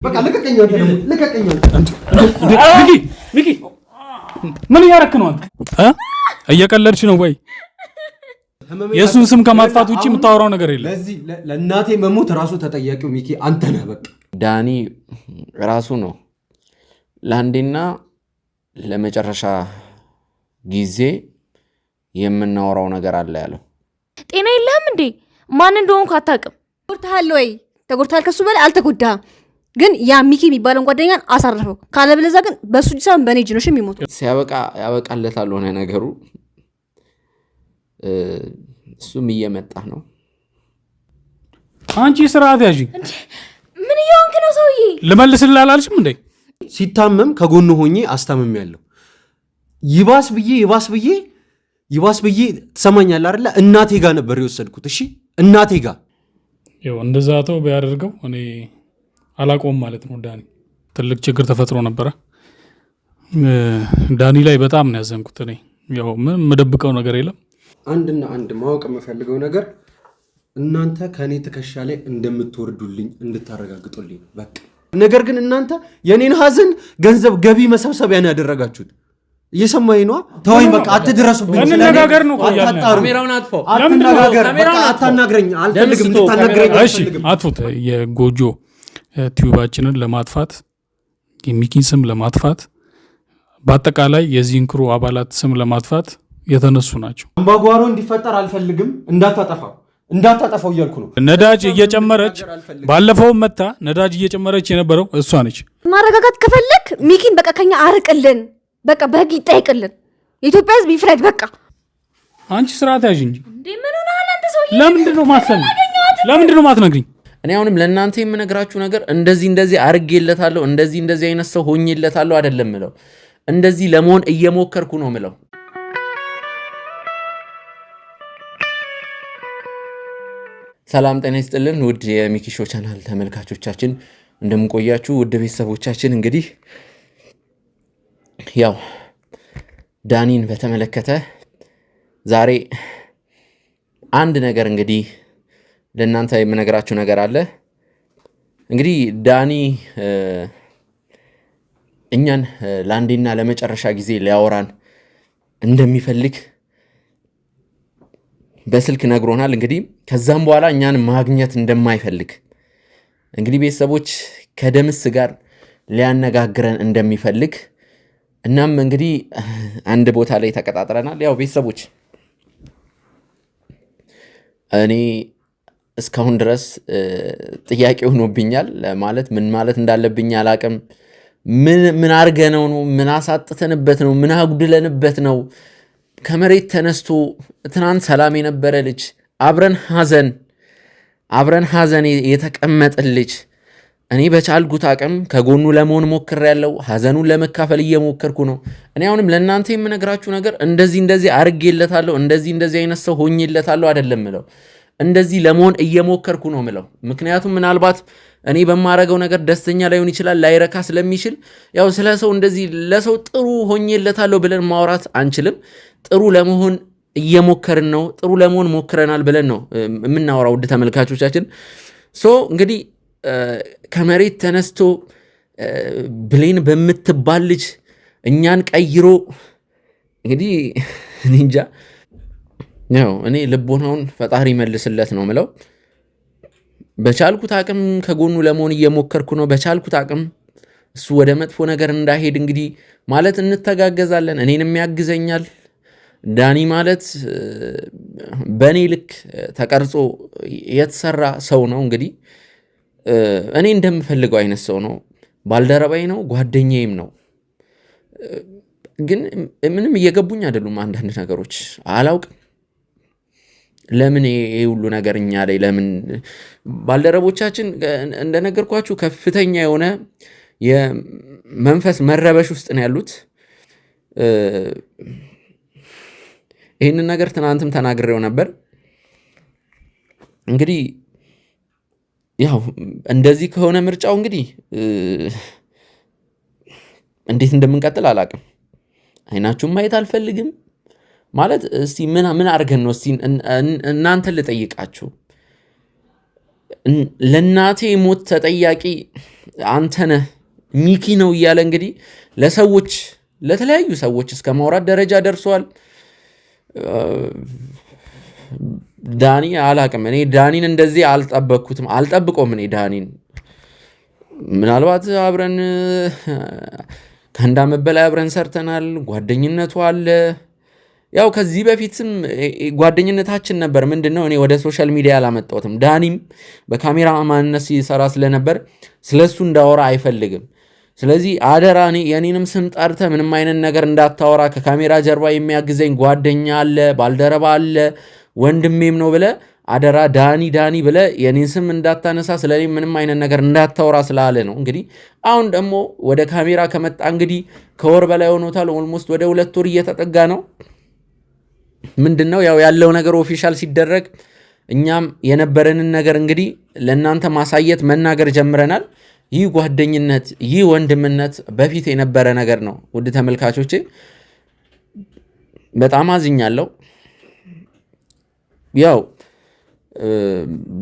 በቃ ለቀቀኝ ወደ ነው ለቀቀኝ ሚኪ ምን ያረክ ነው አንተ እየቀለድሽ ነው ወይ? የሱን ስም ከማጥፋት ውጪ የምታወራው ነገር የለም። ለዚህ ለእናቴ መሞት ራሱ ተጠያቂው ሚኪ አንተ ነህ። በቃ ዳኒ ራሱ ነው ለአንዴና ለመጨረሻ ጊዜ የምናወራው ነገር አለ ያለው። ጤና የለህም እንዴ? ማን እንደሆንኩ አታውቅም። ተጎድተሃል ወይ? ተጎድተሃል። ከሱ በላይ አልተጎዳህም። ግን ያ ሚኪ የሚባለውን ጓደኛን አሳረፈው። ካለበለዛ ግን በሱ እጅ ሳይሆን በእኔ እጅ ነው የሚሞተው። ሲያበቃ ያበቃለታል ሆነ ነገሩ። እሱም እየመጣ ነው። አንቺ ስርዓት ያዢ። ምን እየሆንክ ነው ሰውዬ? ልመልስልህ አላልሽም እንዴ? ሲታመም ከጎኑ ሆኜ አስታምሜያለሁ። ይባስ ብዬ ትሰማኛለህ አይደለ? እናቴ ጋር ነበር የወሰድኩት። እሺ እናቴ ጋር ይኸው እንደዛ ተው ቢያደርገው እኔ አላቆም ማለት ነው። ዳኒ ትልቅ ችግር ተፈጥሮ ነበረ። ዳኒ ላይ በጣም ነው ያዘንኩት። እኔ ያው ምንም የምደብቀው ነገር የለም። አንድና አንድ ማወቅ የምፈልገው ነገር እናንተ ከኔ ትከሻ ላይ እንደምትወርዱልኝ እንድታረጋግጡልኝ በቃ። ነገር ግን እናንተ የኔን ሀዘን ገንዘብ ገቢ መሰብሰቢያ ነው ያደረጋችሁት። እየሰማኝ ነው። ተወኝ በቃ አትድረሱብኝ። እንነጋገር ነው ካሜራውን አጥፋው። አትነጋገር በቃ አታናግረኝ። አልፈልግም እንድታናግረኝ። እሺ አጥፉት። የጎጆ ቲዩባችንን ለማጥፋት የሚኪን ስም ለማጥፋት በአጠቃላይ የዚህን ክሩ አባላት ስም ለማጥፋት የተነሱ ናቸው። አምባጓሮ እንዲፈጠር አልፈልግም። እንዳታጠፋው እያልኩ ነው። ነዳጅ እየጨመረች ባለፈው መታ ነዳጅ እየጨመረች የነበረው እሷ ነች። ማረጋጋት ከፈለክ ሚኪን በቃ ከኛ አርቅልን። በቃ በህግ ይጠይቅልን። የኢትዮጵያ ሕዝብ ይፍረድ። በቃ አንቺ ስርዓት ያዥ እንጂ እንዴ ምን ሆነሃል አንተ ሰውዬ? ለምንድን ነው ማሰብ? ለምንድን ነው ማትነግሪኝ? እኔ አሁንም ለእናንተ የምነግራችሁ ነገር እንደዚህ አርጌለታለሁ፣ እንደዚህ አይነት ሰው ሆኜለታለሁ አይደለም ምለው። እንደዚህ ለመሆን እየሞከርኩ ነው ምለው። ሰላም ጤና ይስጥልን ውድ የሚኪ ሾው ቻናል ተመልካቾቻችን እንደምንቆያችሁ። ውድ ቤተሰቦቻችን እንግዲህ ያው ዳኒን በተመለከተ ዛሬ አንድ ነገር እንግዲህ ለእናንተ የምነግራችሁ ነገር አለ። እንግዲህ ዳኒ እኛን ለአንዴና ለመጨረሻ ጊዜ ሊያወራን እንደሚፈልግ በስልክ ነግሮናል። እንግዲህ ከዛም በኋላ እኛን ማግኘት እንደማይፈልግ እንግዲህ ቤተሰቦች ከደምስ ጋር ሊያነጋግረን እንደሚፈልግ እናም እንግዲህ አንድ ቦታ ላይ ተቀጣጥረናል። ያው ቤተሰቦች እኔ እስካሁን ድረስ ጥያቄ ሆኖብኛል። ማለት ምን ማለት እንዳለብኝ አላቅም። ምን አርገነው ነው? ምን አሳጥተንበት ነው? ምን አጉድለንበት ነው? ከመሬት ተነስቶ ትናንት ሰላም የነበረ ልጅ አብረን ሀዘን የተቀመጠ ልጅ እኔ በቻልኩት አቅም ከጎኑ ለመሆን ሞክሬያለሁ። ሀዘኑን ለመካፈል እየሞከርኩ ነው። እኔ አሁንም ለእናንተ የምነግራችሁ ነገር እንደዚህ አርጌለታለሁ፣ እንደዚህ አይነት ሰው ሆኜለታለሁ አይደለም ምለው። እንደዚህ ለመሆን እየሞከርኩ ነው ምለው። ምክንያቱም ምናልባት እኔ በማረገው ነገር ደስተኛ ላይሆን ይችላል፣ ላይረካ ስለሚችል ያው ስለ ሰው እንደዚህ ለሰው ጥሩ ሆኜለታለሁ ብለን ማውራት አንችልም። ጥሩ ለመሆን እየሞከርን ነው፣ ጥሩ ለመሆን ሞክረናል ብለን ነው የምናወራው። ውድ ተመልካቾቻችን እንግዲህ ከመሬት ተነስቶ ብሌን በምትባል ልጅ እኛን ቀይሮ እንግዲህ እኔ እንጃ ነው። እኔ ልቦናውን ፈጣሪ መልስለት ነው ምለው። በቻልኩት አቅም ከጎኑ ለመሆን እየሞከርኩ ነው። በቻልኩት አቅም እሱ ወደ መጥፎ ነገር እንዳይሄድ እንግዲህ ማለት እንተጋገዛለን። እኔንም ያግዘኛል። ዳኒ ማለት በእኔ ልክ ተቀርጾ የተሰራ ሰው ነው። እንግዲህ እኔ እንደምፈልገው አይነት ሰው ነው። ባልደረባይ ነው፣ ጓደኛዬም ነው። ግን ምንም እየገቡኝ አይደሉም አንዳንድ ነገሮች አላውቅም። ለምን ይሄ ሁሉ ነገር እኛ ላይ ለምን? ባልደረቦቻችን እንደነገርኳችሁ ከፍተኛ የሆነ የመንፈስ መረበሽ ውስጥ ነው ያሉት። ይህንን ነገር ትናንትም ተናግሬው ነበር። እንግዲህ ያው እንደዚህ ከሆነ ምርጫው እንግዲህ እንዴት እንደምንቀጥል አላቅም። አይናችሁም ማየት አልፈልግም። ማለት እስቲ ምን አርገን ነው? እስቲ እናንተን ልጠይቃችሁ። ለእናቴ ሞት ተጠያቂ አንተ ነህ ሚኪ ነው እያለ እንግዲህ ለሰዎች ለተለያዩ ሰዎች እስከ ማውራት ደረጃ ደርሷል። ዳኒ አላቅም። እኔ ዳኒን እንደዚህ አልጠብቆም። እኔ ዳኒን ምናልባት አብረን ከአንድ ዓመት በላይ አብረን ሰርተናል። ጓደኝነቱ አለ። ያው ከዚህ በፊትም ጓደኝነታችን ነበር። ምንድነው እኔ ወደ ሶሻል ሚዲያ አላመጣሁትም። ዳኒም በካሜራ ማንነት ሲሰራ ስለነበር ስለሱ እንዳወራ አይፈልግም። ስለዚህ አደራ የኔንም ስም ጠርተ ምንም አይነት ነገር እንዳታወራ፣ ከካሜራ ጀርባ የሚያግዘኝ ጓደኛ አለ፣ ባልደረባ አለ፣ ወንድሜም ነው ብለ አደራ ዳኒ ብለ የኔን ስም እንዳታነሳ፣ ስለኔ ምንም አይነት ነገር እንዳታወራ ስላለ ነው። እንግዲህ አሁን ደግሞ ወደ ካሜራ ከመጣ እንግዲህ ከወር በላይ ሆኖታል። ኦልሞስት ወደ 2 ወር እየተጠጋ ነው። ምንድነው ያው ያለው ነገር ኦፊሻል ሲደረግ እኛም የነበረንን ነገር እንግዲህ ለእናንተ ማሳየት መናገር ጀምረናል። ይህ ጓደኝነት፣ ይህ ወንድምነት በፊት የነበረ ነገር ነው። ውድ ተመልካቾቼ በጣም አዝኛለሁ። ያው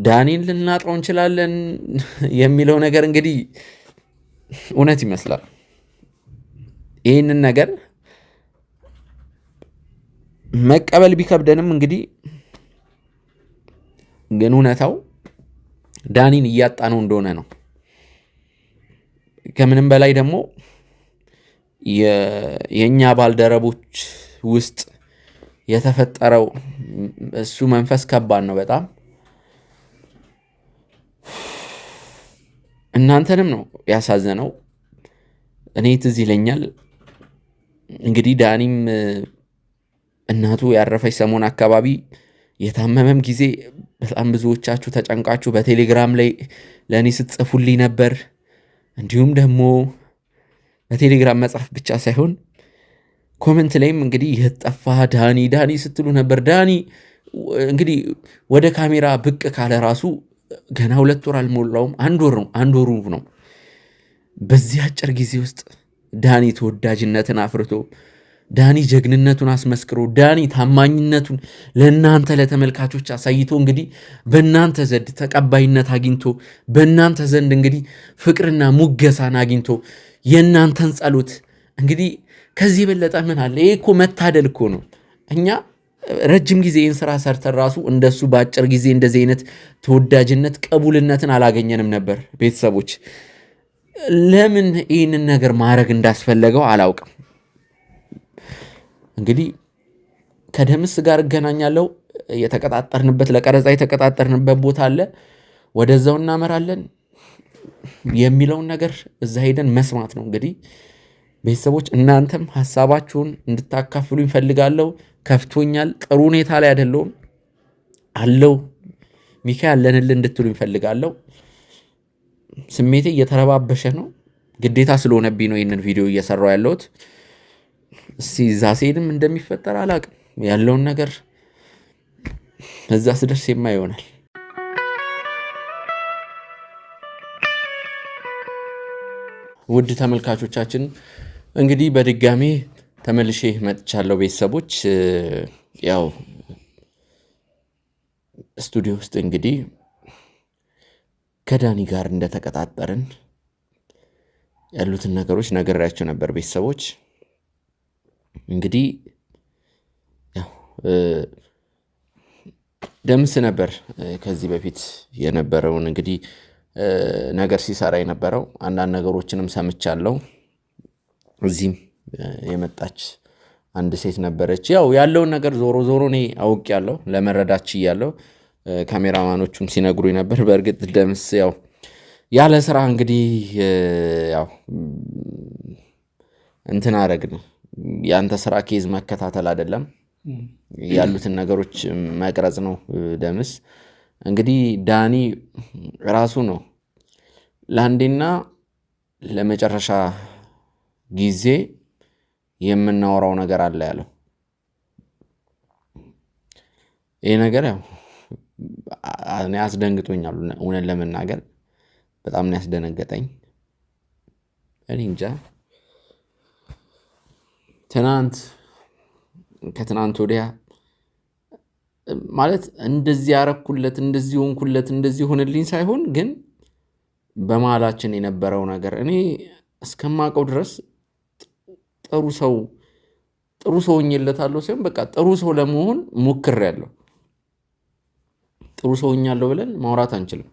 ዳኒን ልናጣው እንችላለን የሚለው ነገር እንግዲህ እውነት ይመስላል። ይህንን ነገር መቀበል ቢከብደንም እንግዲህ ግን እውነታው ዳኒን እያጣ ነው እንደሆነ ነው። ከምንም በላይ ደግሞ የኛ ባልደረቦች ውስጥ የተፈጠረው እሱ መንፈስ ከባድ ነው በጣም። እናንተንም ነው ያሳዘነው። እኔ ትዝ ይለኛል እንግዲህ ዳኒም እናቱ ያረፈች ሰሞን አካባቢ የታመመም ጊዜ በጣም ብዙዎቻችሁ ተጨንቃችሁ በቴሌግራም ላይ ለእኔ ስትጽፉልኝ ነበር። እንዲሁም ደግሞ በቴሌግራም መጻፍ ብቻ ሳይሆን ኮመንት ላይም እንግዲህ የጠፋ ዳኒ ስትሉ ነበር። ዳኒ እንግዲህ ወደ ካሜራ ብቅ ካለ ራሱ ገና 2 ወር አልሞላውም፣ 1 ወሩ ነው። በዚህ አጭር ጊዜ ውስጥ ዳኒ ተወዳጅነትን አፍርቶ፣ ዳኒ ጀግንነቱን አስመስክሮ፣ ዳኒ ታማኝነቱን ለእናንተ ለተመልካቾች አሳይቶ እንግዲህ በእናንተ ዘንድ ተቀባይነት አግኝቶ፣ በእናንተ ዘንድ እንግዲህ ፍቅርና ሙገሳን አግኝቶ፣ የእናንተን ጸሎት እንግዲህ ከዚህ የበለጠ ምን አለ? ይሄ እኮ መታደል እኮ ነው። እኛ ረጅም ጊዜ ይህን ስራ ሰርተን ራሱ እንደሱ በአጭር ጊዜ እንደዚህ አይነት ተወዳጅነት ቅቡልነትን አላገኘንም ነበር። ቤተሰቦች ለምን ይህንን ነገር ማድረግ እንዳስፈለገው አላውቅም። እንግዲህ ከደምስ ጋር እገናኛለሁ። የተቀጣጠርንበት ለቀረጻ የተቀጣጠርንበት ቦታ አለ። ወደዛው እናመራለን የሚለውን ነገር እዛ ሄደን መስማት ነው። እንግዲህ ቤተሰቦች እናንተም ሀሳባችሁን እንድታካፍሉ ይፈልጋለሁ። ከፍቶኛል፣ ጥሩ ሁኔታ ላይ አይደለሁም አለው ሚካ ያለንልን እንድትሉ ይፈልጋለሁ። ስሜቴ እየተረባበሸ ነው። ግዴታ ስለሆነብኝ ነው ይህንን ቪዲዮ እየሰራው ያለሁት። እስቲ እዛ ስሄድም እንደሚፈጠር አላቅም። ያለውን ነገር እዛ ስደርስ የማ ይሆናል። ውድ ተመልካቾቻችን እንግዲህ በድጋሚ ተመልሼ መጥቻለሁ። ቤተሰቦች ያው ስቱዲዮ ውስጥ እንግዲህ ከዳኒ ጋር እንደተቀጣጠርን ያሉትን ነገሮች ነገራችሁ ነበር። ቤተሰቦች እንግዲህ ያው ደምስ ነበር ከዚህ በፊት የነበረውን እንግዲህ ነገር ሲሰራ የነበረው። አንዳንድ ነገሮችንም ሰምቻለሁ። እዚህም የመጣች አንድ ሴት ነበረች። ያው ያለውን ነገር ዞሮ እኔ አውቄያለሁ፣ ለመረዳት ችያለሁ። ካሜራማኖቹም ሲነግሩኝ ነበር። በእርግጥ ደምስ ያው ያለ ስራ እንግዲህ ያው እንትን አረግን። ያንተ ስራ ኬዝ መከታተል አይደለም፣ ያሉትን ነገሮች መቅረጽ ነው። ደምስ እንግዲህ ዳኒ ራሱ ነው ለአንዴና ለመጨረሻ ጊዜ የምናወራው ነገር አለ ያለው። ይሄ ነገር ያው እኔ አስደንግጦኛል። እውነት ለመናገር በጣም ነው ያስደነገጠኝ። እኔ እንጃ ከትናንት ወዲያ ማለት እንደዚህ ያረኩለት እንደዚህ ሆንኩለት እንደዚህ ሆነልኝ ሳይሆን ግን በመሀላችን የነበረው ነገር እኔ እስከማውቀው ድረስ ጥሩ ሰው ሆኜለታለሁ ሲሆን በቃ ጥሩ ሰው ለመሆን ሞክሬያለሁ። ጥሩ ሰው ሆኛለሁ ብለን ማውራት አንችልም።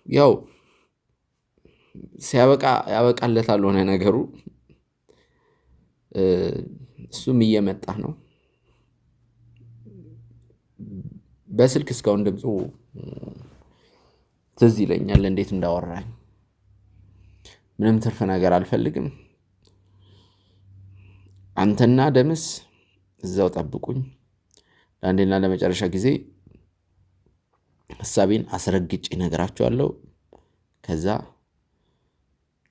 ያው ሲያበቃ ያበቃለታል ሆነ ነገሩ። እሱም እየመጣ ነው። በስልክ እስካሁን ድምፁ ትዝ ይለኛል እንዴት እንዳወራኝ። ምንም ትርፍ ነገር አልፈልግም። አንተና ደምስ እዛው ጠብቁኝ። ለአንዴና ለመጨረሻ ጊዜ ሐሳቤን አስረግጬ እነግራችኋለሁ። ከዛ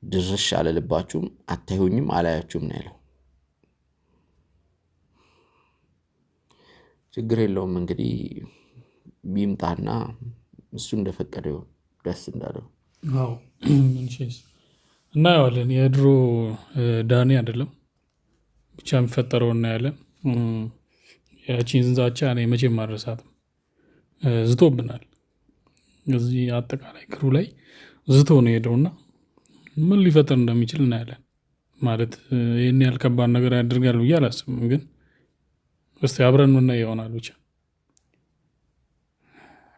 ድርሽ አልልባችሁም፣ አታዩኝም፣ አላያችሁም ነው ያለው። ችግር የለውም እንግዲህ ቢምጣና እሱ እንደፈቀደው ደስ እንዳለው እናየዋለን። የድሮ ዳኒ አይደለም ብቻ የሚፈጠረው እናያለን። ያቺን ዛቻ እኔ መቼም አልረሳትም። ዝቶብናል። እዚህ አጠቃላይ ክሩ ላይ ዝቶ ነው ሄደውና ምን ሊፈጠር እንደሚችል እናያለን። ማለት ይህን ያህል ከባድ ነገር ያደርጋል ብዬ አላስብም፣ ግን እስቲ አብረን ምናይ ይሆናል። ብቻ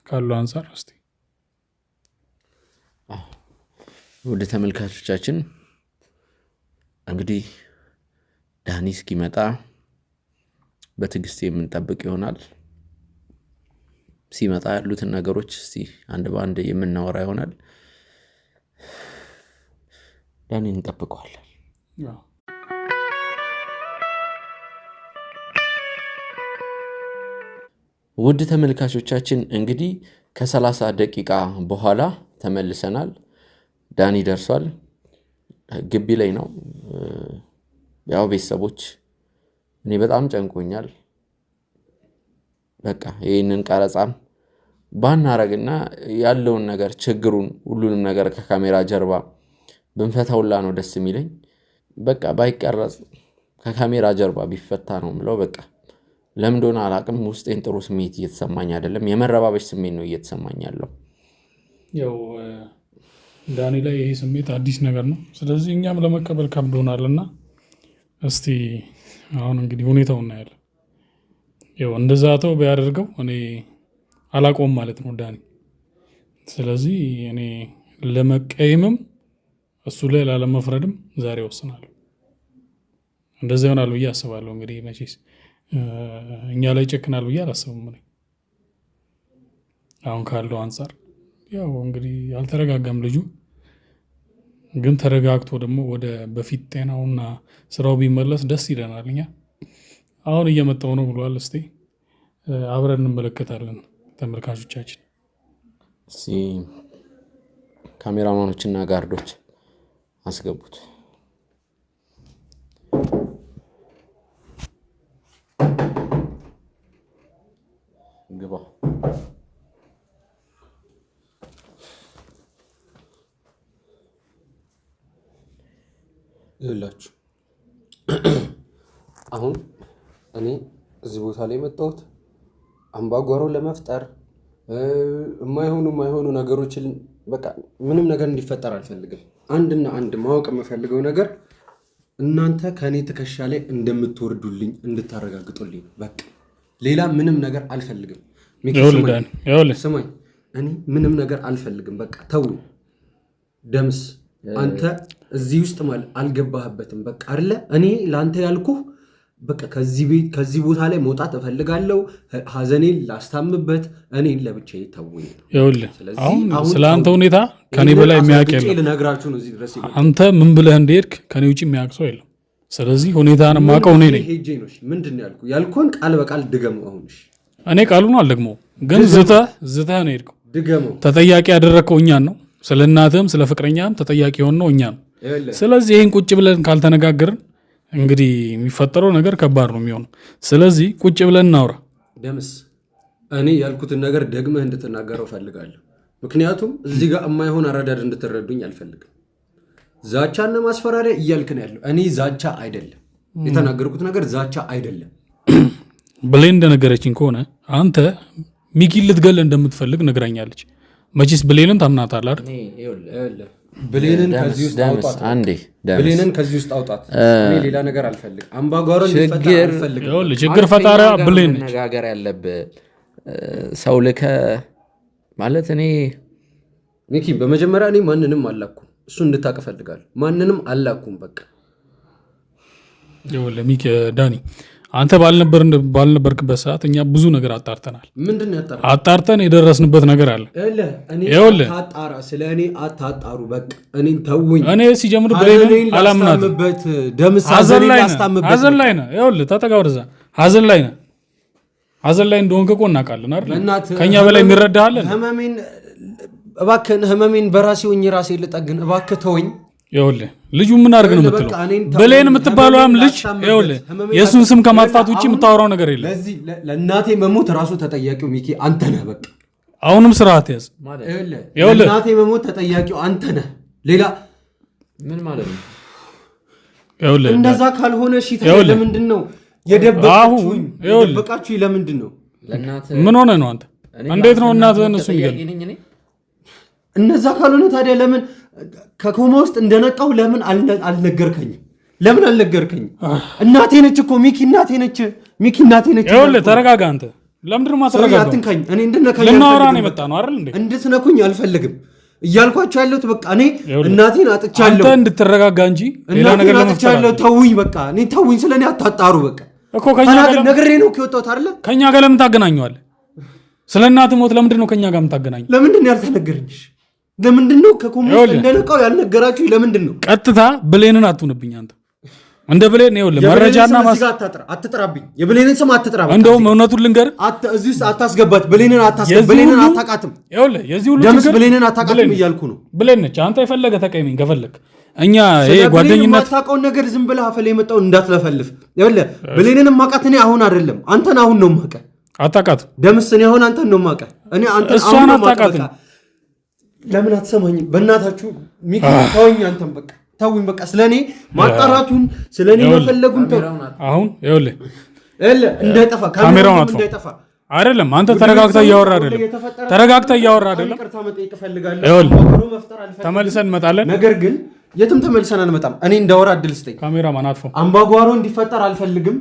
ካሉ አንጻር እስቲ ወደ ተመልካቾቻችን እንግዲህ ዳኒ እስኪመጣ በትዕግስት የምንጠብቅ ይሆናል። ሲመጣ ያሉትን ነገሮች እስቲ አንድ በአንድ የምናወራ ይሆናል። ዳኒ እንጠብቀዋለን። ውድ ተመልካቾቻችን እንግዲህ ከ30 ደቂቃ በኋላ ተመልሰናል። ዳኒ ደርሷል። ግቢ ላይ ነው። ያው ቤተሰቦች እኔ በጣም ጨንቆኛል። በቃ ይህንን ቀረጻም ባናረግና ያለውን ነገር ችግሩን ሁሉንም ነገር ከካሜራ ጀርባ ብንፈታውላ ነው ደስ የሚለኝ። በቃ ባይቀረጽ ከካሜራ ጀርባ ቢፈታ ነው ምለው። በቃ ለምን እንደሆነ አላቅም፣ ውስጤን ጥሩ ስሜት እየተሰማኝ አይደለም። የመረባበሽ ስሜት ነው እየተሰማኝ ያለው። ያው ዳኒ ላይ ይሄ ስሜት አዲስ ነገር ነው። ስለዚህ እኛም ለመቀበል ከብዶናልና እስቲ አሁን እንግዲህ ሁኔታው እናያለን። ያው እንደዛ ተው ቢያደርገው እኔ አላቆም ማለት ነው ዳኒ። ስለዚህ እኔ ለመቀየምም እሱ ላይ ላለመፍረድም ዛሬ ወስናለሁ። እንደዛ ይሆናል ብዬ አስባለሁ። እንግዲህ መቼስ እኛ ላይ ጨክናል ብዬ አላስብም። አሁን ካለው አንጻር ያው እንግዲህ አልተረጋጋም ልጁ፣ ግን ተረጋግቶ ደግሞ ወደ በፊት ጤናውና ስራው ቢመለስ ደስ ይለናል። እኛ አሁን እየመጣው ነው ብሏል። እስቲ አብረን እንመለከታለን። ተመልካቾቻችን ካሜራማኖችና ጋርዶች አስገቡት። ግባ። ይላችሁ አሁን እኔ እዚህ ቦታ ላይ መጣሁት አምባጓሮ ለመፍጠር የማይሆኑ ነገሮችን በቃ ምንም ነገር እንዲፈጠር አልፈልግም። አንድና አንድ ማወቅ የምፈልገው ነገር እናንተ ከኔ ትከሻ ላይ እንደምትወርዱልኝ እንድታረጋግጡልኝ፣ በቃ ሌላ ምንም ነገር አልፈልግም። ስማኝ፣ እኔ ምንም ነገር አልፈልግም። በቃ ተው። ደምስ አንተ እዚህ ውስጥ ማለት አልገባህበትም። በቃ አይደለ እኔ ለአንተ ያልኩህ በቃ ከዚህ ቦታ ላይ መውጣት እፈልጋለሁ። ሀዘኔን ላስታምበት፣ እኔን ለብቻዬ ተውኝ። አሁን ስለ አንተ ሁኔታ ከኔ በላይ የሚያውቅ የለም። አንተ ምን ብለህ እንደሄድክ ከኔ ውጭ የሚያውቅ ሰው የለም። ስለዚህ ሁኔታን የማውቀው እኔ ነኝ። ምንድን ነው ያልኩህን ቃል በቃል ድገመው። አሁን እኔ ቃሉን አልደግመውም፣ ግን ዝተህ ነው የሄድከው። ድገመው። ተጠያቂ ያደረግከው እኛን ነው። ስለ እናትህም ስለ ፍቅረኛም ተጠያቂ የሆነው እኛ ነው። ስለዚህ ይህን ቁጭ ብለን ካልተነጋገርን እንግዲህ የሚፈጠረው ነገር ከባድ ነው የሚሆነው። ስለዚህ ቁጭ ብለን እናውራ። ደምስ እኔ ያልኩትን ነገር ደግመህ እንድትናገረው ፈልጋለሁ። ምክንያቱም እዚህ ጋር የማይሆን አረዳድ እንድትረዱኝ አልፈልግም። ዛቻና ማስፈራሪያ እያልክ ነው ያለው። እኔ ዛቻ አይደለም የተናገርኩት ነገር ዛቻ አይደለም። ብሌን እንደነገረችኝ ከሆነ አንተ ሚኪን ልትገል እንደምትፈልግ ነግራኛለች። መቼስ ብሌንን ታምናታለህ አይደል? ብሌንን ከዚህ ውስጥ አውጣት። ብሌንን ከዚህ ውስጥ አውጣት። እኔ ሌላ ነገር አልፈልግም። አምባጓሮን ሊፈታ አልፈልግም። ችግር ፈጣሪያ ብሌን ነች። መነጋገር ያለብህ ሰው ልከህ ማለት እኔ ሚኪ በመጀመሪያ እኔ ማንንም አላኩም። እሱ እንድታውቅ እፈልጋለሁ። ማንንም አላኩም። በቃ ሚኪ ዳኒ አንተ ባልነበርክበት ሰዓት እኛ ብዙ ነገር አጣርተናል። ምንድን ነው አጣርተን የደረስንበት ነገር አለ። አጣራ ስለ እኔ አታጣሩ። በቃ እኔን ተውኝ። እኔ ሲጀምር ብሌንን አላምናትም። ሀዘን ላይ ነህ። ይኸውልህ ተጠጋ ወደዛ። ሀዘን ላይ ነህ። ሀዘን ላይ እንደሆንክ እኮ እናውቃለን አይደል? ከእኛ በላይ የሚረዳሃለን። እባክህን ህመሜን በራሴ ሆኜ ራሴ ልጠግን። እባክህ ተወኝ። ይኸውልህ ልጁ ምን አድርግ ነው የምትለው? ብሌን የምትባለውም ልጅ ይኸውልህ የእሱን ስም ከማጥፋት ውጭ የምታወራው ነገር የለም። ለእናቴ መሞት ራሱ ተጠያቂው ሚኪ አንተ ነህ። በቃ አሁንም ስርዓት ያዝ። ለእናቴ መሞት ተጠያቂው አንተ ነህ። ሌላ ምን ማለት ነው? እንደዛ ካልሆነ እሺ ለምንድን ነው የደበቃችሁኝ? ለምንድን ነው? ምን ሆነ ነው አንተ? እንዴት ነው እናትህን እሱ የሚገል? እነዛ ካልሆነ ታዲያ ለምን ከኮማ ውስጥ እንደነቃው ለምን አልነገርከኝም? ለምን አልነገርከኝም? እናቴ ነች እኮ ሚኪ፣ እናቴ ነች ሚኪ፣ እናቴ ነች። ይኸውልህ ተረጋጋ አንተ። ለምንድን ነው የማትረጋጋው? አትንካኝ። እኔ እንድነካኝ ልናወራ ነው የመጣ ነው አይደል እንዴ? እንድትነኩኝ አልፈልግም እያልኳቸው ያለሁት በቃ እኔ እናቴን አጥቻለሁ። አንተ እንድትረጋጋ እንጂ ሌላ ነገር ለመፍጠር ተውኝ። በቃ እኔ ተውኝ። ስለኔ አታጣሩ። በቃ እኮ ከኛ ጋር ነግሬ ነው የወጣሁት አይደል? ከኛ ጋር ለምን ታገናኘዋለህ? ስለ እናትህ ሞት ለምንድን ነው ከኛ ጋር የምታገናኘው? ለምንድን ነው ያልተነገረኝሽ? ለምንድን ነው ከኮማ ውስጥ እንደነቃው ያልነገራችሁ? ለምንድን ነው? ቀጥታ ብሌንን አትሁንብኝ አንተ። እንደ ብሌን ይኸውልህ መረጃና አትጥራብኝ። የብሌንን ስም አትጥራብኝ። እንደውም እውነቱን ልንገርህ እዚህ ውስጥ አታስገባት። ብሌንን አታስገባት። ብሌንን አታውቃትም። ይኸውልህ የዚህ ሁሉ ችግር ብሌንን አታውቃትም እያልኩ ነው። ብሌን ነች። አንተ የፈለገ ተቀይመኝ ከፈለግ። እኛ ይሄ ጓደኝነት የማታውቀውን ነገር ዝም ብለህ አፈላ የመጣውን እንዳትለፈልፍ። ይኸውልህ ብሌንን የማውቃት እኔ አሁን አይደለም አንተን አሁን ነው የማውቀህ። አታውቃትም። ደምስ እኔ አሁን አንተን ነው የማውቀህ። እኔ አንተን አሁን ነው የማውቀህ። ለምን አትሰማኝም? በእናታችሁ ሚኪ ተወኝ። አንተም በቃ ተውኝ። በቃ ስለኔ ማጣራቱን ስለኔ መፈለጉን ተው። አሁን ይኸውልህ እንዳይጠፋ ካሜራውን አጥፋ። አይደለም አንተ ተረጋግተህ እያወራ አይደለም። ተረጋግተህ እያወራ አይደለም። ይኸውልህ ተመልሰን እንመጣለን። ነገር ግን የትም ተመልሰን አንመጣም። እኔ እንዳወራ እድል ስጠኝ። ካሜራማን አጥፋው። አምባጓሮ እንዲፈጠር አልፈልግም።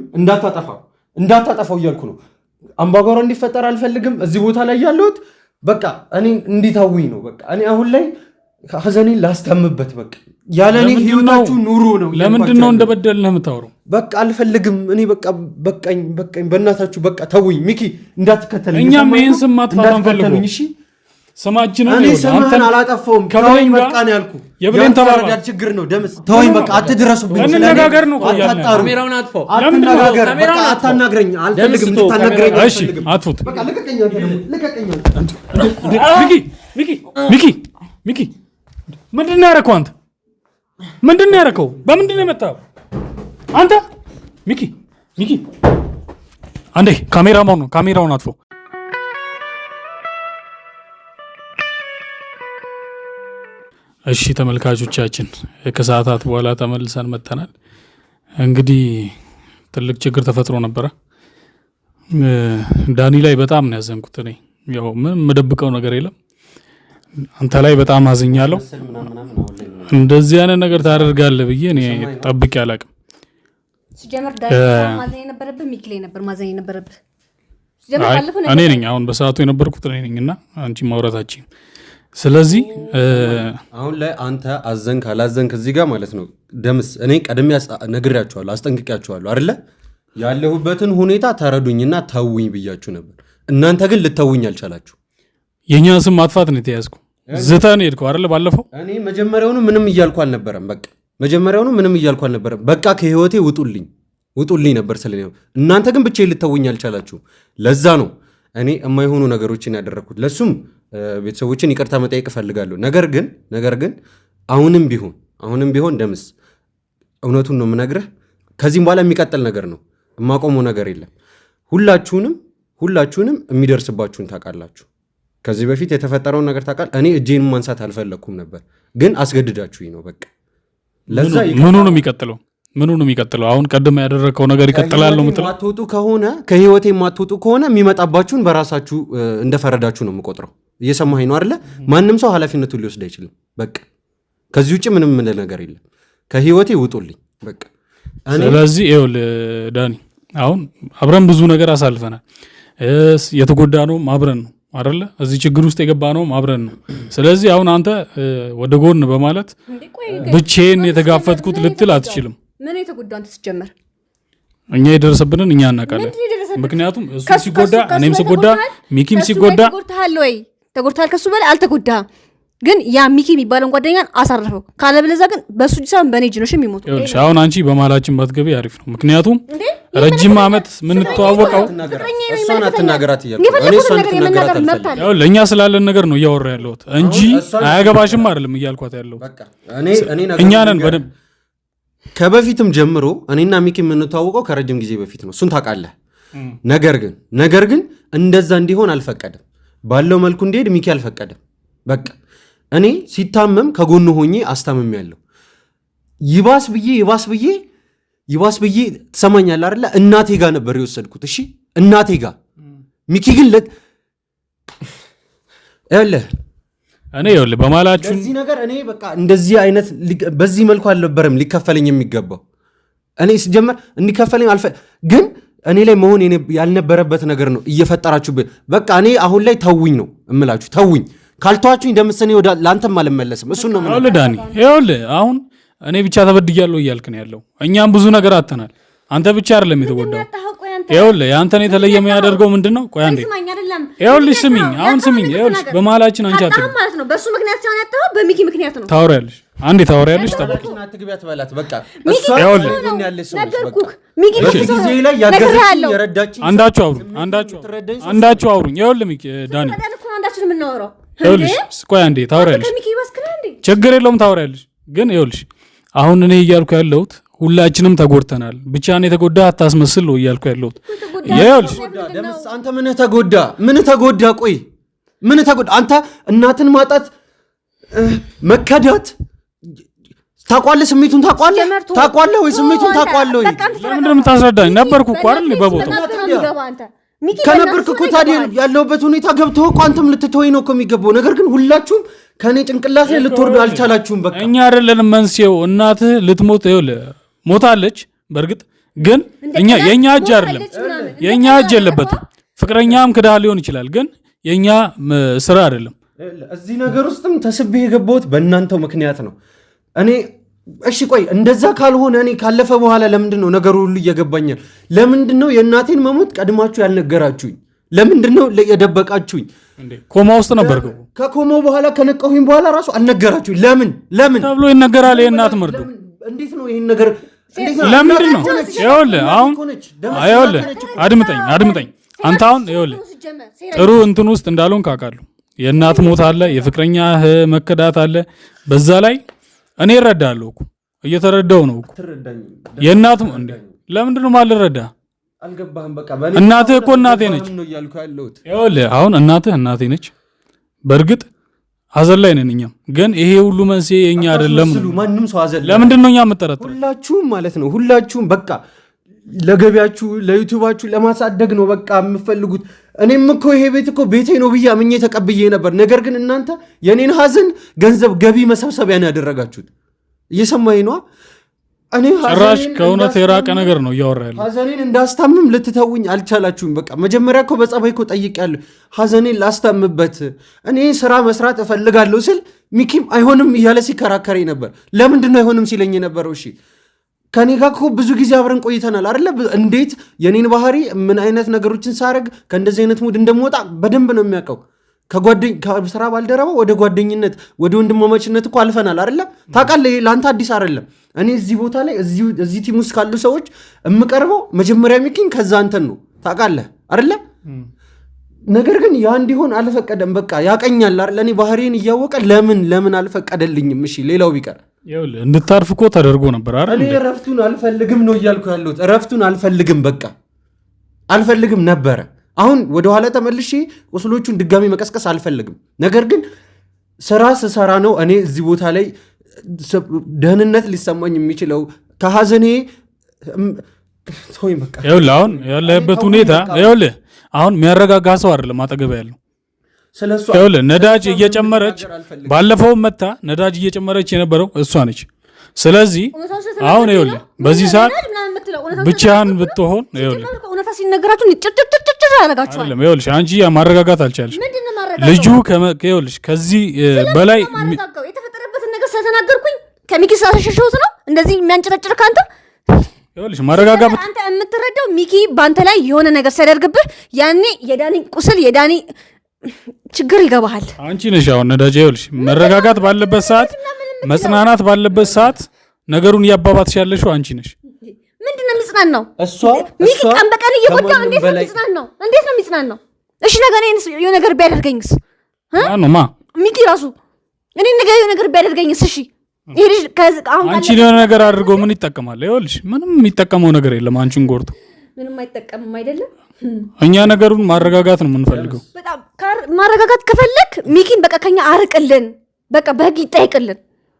እንዳታጠፋው እያልኩ ነው። አምባጓሮ እንዲፈጠር አልፈልግም። እዚህ ቦታ ላይ ያለሁት በቃ እኔ እንዲታውኝ ነው። በቃ እኔ አሁን ላይ ሀዘኔን ላስታምበት። በቃ ያለ እኔ ህይወታችሁ ኑሩ ነው። ለምንድን ነው እንደበደልነህ የምታወራው? በቃ አልፈልግም እኔ በቃ በቃኝ። በእናታችሁ በቃ ተውኝ። ሚኪ እንዳትከተለኝ። እኛም ይህን ስም ማጥፋት አንፈልገው። እሺ ስማችንን እኔ ስምህን አላጠፋውም። ተወኝ በቃ ነው ያልኩህ። የብሌን ተባባል ችግር ነው። ደምስ ተወኝ በቃ አትድረሱብኝ። እንነጋገር ነው። ካሜራውን አጥፋው። አትነጋገር በቃ አታናግረኝ። አልፈልግም እንድታናግረኝ። እሺ አጥፉት በቃ ልቀቀኝ። ልቀቀኝ። ሚኪ ምንድን ነው ያደረከው አንተ? ምንድን ነው ያደረከው? በምንድን ነው የመጣው አንተ? ሚኪ አንዴ ካሜራውን አጥፎ። እሺ ተመልካቾቻችን ከሰዓታት በኋላ ተመልሰን መጥተናል። እንግዲህ ትልቅ ችግር ተፈጥሮ ነበረ። ዳኒ ላይ በጣም ነው ያዘንኩት። እኔ ያው ምንም የምደብቀው ነገር የለም። አንተ ላይ በጣም አዝኛለሁ። እንደዚህ አይነት ነገር ታደርጋለህ ብዬ እኔ ጠብቄ አላውቅም። ሲጀመር ማዘን የነበረብህ ሚኪ ላይ ነበር ማዘን የነበረብህ። እኔ ነኝ አሁን በሰዓቱ የነበርኩት እኔ ነኝ እና አንቺ ማውራታችን። ስለዚህ አሁን ላይ አንተ አዘንክ አላዘንክ እዚህ ጋር ማለት ነው ደምስ፣ እኔ ቀድሜ ነግሬያችኋለሁ፣ አስጠንቅቄያችኋለሁ አይደለ? ያለሁበትን ሁኔታ ተረዱኝና ተውኝ ብያችሁ ነበር። እናንተ ግን ልተውኝ አልቻላችሁ። የእኛን ስም ማጥፋት ነው የተያዝኩ። ዝተን ሄድከው አይደለ? ባለፈው እኔ መጀመሪያውኑ ምንም እያልኩ አልነበረም። በቃ ከህይወቴ ውጡልኝ ነበር ስለ እናንተ ግን ብቻ ልተውኝ አልቻላችሁ። ለዛ ነው እኔ የማይሆኑ ነገሮችን ያደረኩት። ለሱም ቤተሰቦችን ይቅርታ መጠየቅ እፈልጋለሁ። ነገር ግን አሁንም ቢሆን ደምስ እውነቱን ነው የምነግርህ። ከዚህም በኋላ የሚቀጥል ነገር ነው፣ የማቆመው ነገር የለም። ሁላችሁንም የሚደርስባችሁን ታውቃላችሁ። ከዚህ በፊት የተፈጠረውን ነገር ታውቃል። እኔ እጄን ማንሳት አልፈለግኩም ነበር፣ ግን አስገድዳችሁኝ ነው። በቃ ለዛ ምኑ ነው የሚቀጥለው? ምኑ ነው የሚቀጥለው? አሁን ቀደም ያደረከው ነገር ይቀጥላል ነው የምትለው? ማትወጡ ከሆነ ከህይወቴ ማትወጡ ከሆነ የሚመጣባችሁን በራሳችሁ እንደፈረዳችሁ ነው የምቆጥረው። እየሰማኸኝ ነው አይደለ? ማንም ሰው ኃላፊነቱን ሊወስድ አይችልም። በቃ ከዚህ ውጭ ምንም ምን ነገር የለም። ከህይወቴ ውጡልኝ በቃ። ስለዚህ ይኸውልህ ዳኒ፣ አሁን አብረን ብዙ ነገር አሳልፈናል። የተጎዳ ነው አብረን ነው አይደለ? እዚህ ችግር ውስጥ የገባ ነው አብረን ነው። ስለዚህ አሁን አንተ ወደ ጎን በማለት ብቻዬን የተጋፈጥኩት ልትል አትችልም። ምን የተጎዳው አንተ ስትጀምር? እኛ የደረሰብንን እኛ እናውቃለን። ምክንያቱም እሱ ሲጎዳ እኔም ሲጎዳ ሚኪም ሲጎዳ ተጎድተሃል ወይ? ተጎድተሃል። ከሱ በላይ አልተጎዳህም። ግን ያ ሚኪ የሚባለውን ጓደኛን አሳረፈው። ካለበለዚያ ግን በሱ እጅ ሳይሆን በእኔ እጅ ነው የሚሞተው። ይኸውልሽ አሁን አንቺ በመሀላችን ባትገቢ አሪፍ ነው። ምክንያቱም ረጅም ዓመት የምንተዋወቀው እሷን አትናገራት እያልኩ ለእኛ ስላለን ነገር ነው እያወራ ያለሁት እንጂ አያገባሽም አይደለም እያልኳት ያለሁት። እኛ ነን በደንብ ከበፊትም ጀምሮ እኔና ሚኪ የምንተዋወቀው ከረጅም ጊዜ በፊት ነው። እሱን ታውቃለህ። ነገር ግን እንደዛ እንዲሆን አልፈቀደም። ባለው መልኩ እንዲሄድ ሚኪ አልፈቀደም። በቃ እኔ ሲታመም ከጎኑ ሆኜ አስታምም ያለው ይባስ ብዬ ትሰማኛለህ አይደለ? እናቴ ጋር ነበር የወሰድኩት። እሺ እናቴ ጋር ሚኪ ግን እኔ ይኸውልህ በማላችሁ ለዚህ ነገር እኔ በቃ እንደዚህ አይነት በዚህ መልኩ አልነበረም ሊከፈለኝ የሚገባው። እኔ ሲጀመር እንዲከፈለኝ ግን እኔ ላይ መሆን ያልነበረበት ነገር ነው እየፈጠራችሁብኝ። በቃ እኔ አሁን ላይ ተውኝ ነው እምላችሁ። ተውኝ ካልተዋችሁኝ ደምሰኔ ወደ ላንተም አልመለስም። እሱን ነው ማለት ዳኒ። ይኸውልህ አሁን እኔ ብቻ ተበድያለሁ እያልክ ነው ያለው። እኛም ብዙ ነገር አተናል። አንተ ብቻ አይደለም የተጎዳው። ይኸውልህ የአንተን የተለየ የሚያደርገው ምንድነው? ቆይ አንዴ ይኸውልሽ ስሚኝ፣ አሁን ስሚኝ። ይኸውልሽ በመሀላችን አንቺ አትግቢ ማለት ነው። በሱ ምክንያት ሳይሆን ያጣው በሚኪ ምክንያት ነው። ታወሪያለሽ፣ አንዴ ታወሪያለሽ። ጠብቂ። አትግቢያት በላት በቃ። እሷ ይኸውልህ ሚኪ ጊዜ ላይ ያገዘችኝ የረዳችኝ አንዳችሁ አውሩኝ። ይኸውልህ ሚኪ ዳኒ አንዳችን የምናወራው ይኸውልሽ፣ ቆይ አንዴ ታወሪያለሽ። ችግር የለውም ታወሪያለሽ። ግን ይኸውልሽ አሁን እኔ እያልኩ ያለሁት ሁላችንም ተጎድተናል። ብቻ እኔ የተጎዳ አታስመስል ነው እያልኩ ያለሁት። ይኸውልሽ አንተ ምን ተጎዳ? ቆይ ምን ተጎዳ? አንተ እናትን ማጣት መከዳት ታውቃለህ? ስሜቱን ታውቃለህ ወይ? ስሜቱን ታውቃለህ ወይ? ለምንድን ነው የምታስረዳኝ? ነበርኩ እኮ አይደል በቦታው ከነበርክ እኮ ታዲያ ያለሁበት ሁኔታ ገብተህ እኮ አንተም ልትተወኝ ነው እኮ የሚገባው። ነገር ግን ሁላችሁም ከእኔ ጭንቅላት ላይ ልትወርዱ አልቻላችሁም። በቃ እኛ አይደለንም መንስኤው። እናትህ ልትሞት ይኸውልህ ሞታለች። በእርግጥ ግን የእኛ እጅ አይደለም፣ የእኛ እጅ የለበትም። ፍቅረኛም ክዳ ሊሆን ይችላል፣ ግን የእኛ ስራ አይደለም። እዚህ ነገር ውስጥም ተስቤ የገባሁት በእናንተው ምክንያት ነው። እኔ እሺ ቆይ እንደዛ ካልሆነ እኔ ካለፈ በኋላ ለምንድን ነው ነገሩ ሁሉ እየገባኛል? ለምንድን ነው የእናቴን መሞት ቀድማችሁ ያልነገራችሁኝ? ለምንድን ነው የደበቃችሁኝ? ኮማ ውስጥ ነበርኩ። ከኮማው በኋላ ከነቃሁኝ በኋላ ራሱ አልነገራችሁኝ። ለምን ተብሎ ይነገራል? የእናት መርዶ እንዴት ነው ይሄን ነገር ለምንድን ነው? ይኸውልህ አሁን ይኸውልህ አድምጠኝ። አንተ አሁን ይኸውልህ ጥሩ እንትን ውስጥ እንዳልሆን ካውቃለሁ። የእናት ሞት አለ፣ የፍቅረኛ መከዳት አለ። በዛ ላይ እኔ እረዳለሁ እኮ እየተረዳው ነው እኮ የእናት እንዴ ለምንድን ነው ማልረዳ? አልገባህም? በቃ እናትህ እኮ እናቴ ነች። ይኸውልህ አሁን እናትህ እናቴ ነች። በእርግጥ ሀዘን ላይ ነን እኛም፣ ግን ይሄ ሁሉ መንስኤ የኛ አይደለም። ማንም ሰው ሀዘን ለምንድን ነው እኛ የምጠረጥረው? ሁላችሁም ማለት ነው ሁላችሁም በቃ ለገቢያችሁ ለዩቲዩባችሁ ለማሳደግ ነው በቃ የምፈልጉት። እኔም እኮ ይሄ ቤት እኮ ቤቴ ነው ብዬ አምኜ ተቀብዬ ነበር። ነገር ግን እናንተ የኔን ሀዘን ገንዘብ ገቢ መሰብሰቢያ ነው ያደረጋችሁት። እየሰማኝ ነዋ። እኔ ጭራሽ ከእውነት የራቀ ነገር ነው እያወራ ያለው። ሀዘኔን እንዳስታምም ልትተውኝ አልቻላችሁም። በቃ መጀመሪያ እኮ በጸባይ እኮ ጠይቄያለሁ ሀዘኔን ላስታምበት። እኔ ስራ መስራት እፈልጋለሁ ስል ሚኪም አይሆንም እያለ ሲከራከረኝ ነበር። ለምንድን ነው አይሆንም ሲለኝ የነበረው? እሺ ከኔ ጋር እኮ ብዙ ጊዜ አብረን ቆይተናል አይደለ? እንዴት የኔን ባህሪ ምን አይነት ነገሮችን ሳረግ ከእንደዚህ አይነት ሙድ እንደምወጣ በደንብ ነው የሚያውቀው። ከስራ ባልደረባ ወደ ጓደኝነት ወደ ወንድማማችነት እኮ አልፈናል አይደለ? ታውቃለህ፣ ለአንተ አዲስ አይደለም። እኔ እዚህ ቦታ ላይ እዚህ ቲም ውስጥ ካሉ ሰዎች የምቀርበው መጀመሪያ ሚኪን ከዛ አንተን ነው ታውቃለህ አይደለ? ነገር ግን ያ እንዲሆን አልፈቀደም። በቃ ያቀኛል አይደል? እኔ ባህሪን እያወቀ ለምን አልፈቀደልኝም? እሺ ሌላው ቢቀር ይኸውልህ እንድታርፍ እኮ ተደርጎ ነበር አይደል? እኔ እረፍቱን አልፈልግም ነው እያልኩ ያለሁት። እረፍቱን አልፈልግም፣ በቃ አልፈልግም ነበረ። አሁን ወደኋላ ተመልሼ ቁስሎቹን ድጋሚ መቀስቀስ አልፈልግም። ነገር ግን ስራ ስሰራ ነው እኔ እዚህ ቦታ ላይ ደህንነት ሊሰማኝ የሚችለው ከሀዘኔ ቶይ በቃ ይኸውልህ አሁን ያለህበት ሁኔታ ይኸውልህ አሁን የሚያረጋጋ ሰው አይደለም አጠገብ ያለው። ይኸውልህ ነዳጅ እየጨመረች ባለፈው መታ ነዳጅ እየጨመረች የነበረው እሷ ነች። ስለዚህ አሁን ይኸውልህ በዚህ ሰዓት ብቻህን ብትሆን ይኸውልህ እውነታ ሲነገራችሁ ጭጭጭጭጭ ያደርጋችኋል። ይኸውልሽ አንቺ ማረጋጋት አልቻልሽ። ልጁ ይኸውልሽ ከዚህ በላይ የተፈጠረበትን ነገር ስለተናገርኩኝ ከሚኪ ስላሸሸሁት ነው እንደዚህ የሚያንጨረጭር ከአንተ። ይኸውልሽ ማረጋጋት አንተ የምትረዳው ሚኪ በአንተ ላይ የሆነ ነገር ሲያደርግብህ ያኔ የዳኒ ቁስል የዳኒ ችግር ይገባሃል። አንቺ ነሽ አሁን ነዳጅ ይኸውልሽ መረጋጋት ባለበት ሰዓት መጽናናት ባለበት ሰዓት ነገሩን እያባባትሽ ያለሽው አንቺ ነሽ። ምንድን ነው የሚጽናናው? ሚኪ ቀን በቀን እየጎዳ እንዴት ነው የሚጽናናው? እንዴት ነው የሚጽናናው? እሺ ነገር የሆነ ነገር ቢያደርገኝስ? ማ ሚኪ ራሱ እኔ ነገር የሆነ ነገር ቢያደርገኝስ? እሺ ይሄ ልጅ አንቺ የሆነ ነገር አድርጎ ምን ይጠቀማል? ይኸውልሽ ምንም የሚጠቀመው ነገር የለም። አንቺን ጎርቶ ምንም አይጠቀምም አይደለም። እኛ ነገሩን ማረጋጋት ነው የምንፈልገው። በጣም ማረጋጋት ከፈለክ ሚኪን በቃ ከኛ አርቅልን፣ በቃ በህግ ይጠይቅልን፣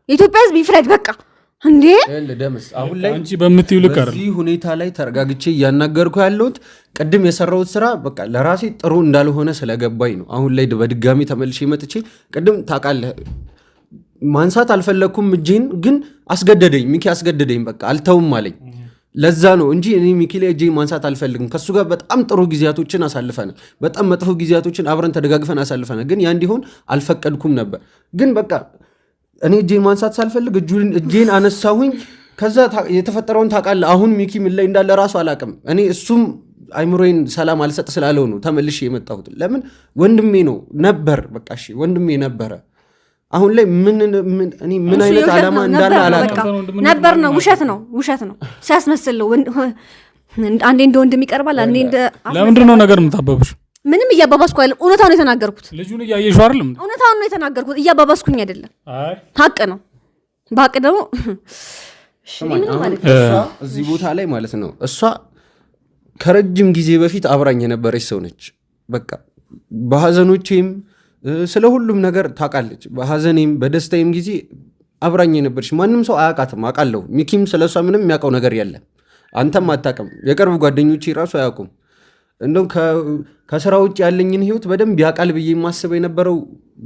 የኢትዮጵያ ሕዝብ ይፍረድ። በቃ እንዴ ደምስ አሁን ላይ አንቺ በምትይው ልክ አይደል? በዚህ ሁኔታ ላይ ተረጋግቼ እያናገርኩ ያለሁት ቅድም የሰራሁት ስራ በቃ ለራሴ ጥሩ እንዳልሆነ ስለገባኝ ነው። አሁን ላይ በድጋሚ ተመልሼ መጥቼ ቅድም ታውቃለህ ማንሳት አልፈለግኩም እጄን፣ ግን አስገደደኝ። ሚኪ አስገደደኝ። በቃ አልተውም አለኝ። ለዛ ነው እንጂ እኔ ሚኪ ላይ እጄን ማንሳት አልፈልግም። ከሱ ጋር በጣም ጥሩ ጊዜያቶችን አሳልፈናል። በጣም መጥፎ ጊዜያቶችን አብረን ተደጋግፈን አሳልፈናል። ግን ያ እንዲሆን አልፈቀድኩም ነበር። ግን በቃ እኔ እጄን ማንሳት ሳልፈልግ እጄን አነሳሁኝ። ከዛ የተፈጠረውን ታውቃለህ። አሁን ሚኪ ምን ላይ እንዳለ ራሱ አላውቅም። እኔ እሱም አይምሮዬን ሰላም አልሰጥ ስላለው ነው ተመልሼ የመጣሁት። ለምን ወንድሜ ነው ነበር። በቃ እሺ ወንድሜ ነበረ። አሁን ላይ ምን አይነት ዓላማ እንዳለ አላውቅም። ነበር ነው ውሸት ነው ሲያስመስል ነው። አንዴ እንደ ወንድም ይቀርባል፣ አንዴ እንደ ለምንድን ነው ነገር የምታበብሽ? ምንም እያባባስኩ አይደለም። እውነታውን ነው የተናገርኩት። ልጁን እያየሽው አይደለም? እውነታውን ነው የተናገርኩት። እያባባስኩኝ አይደለም። ሀቅ ነው። በሀቅ ደግሞ እዚህ ቦታ ላይ ማለት ነው እሷ ከረጅም ጊዜ በፊት አብራኝ የነበረች ሰው ነች። በቃ በሀዘኖቼም ስለ ሁሉም ነገር ታውቃለች። በሀዘኔም በደስታዬም ጊዜ አብራኝ የነበረች ማንም ሰው አያውቃትም። አውቃለሁ። ሚኪም ስለ እሷ ምንም የሚያውቀው ነገር የለም። አንተም አታውቅም። የቅርብ ጓደኞቼ ራሱ አያውቁም። እንደውም ከስራ ውጭ ያለኝን ህይወት በደንብ ያውቃል ብዬ የማስበው የነበረው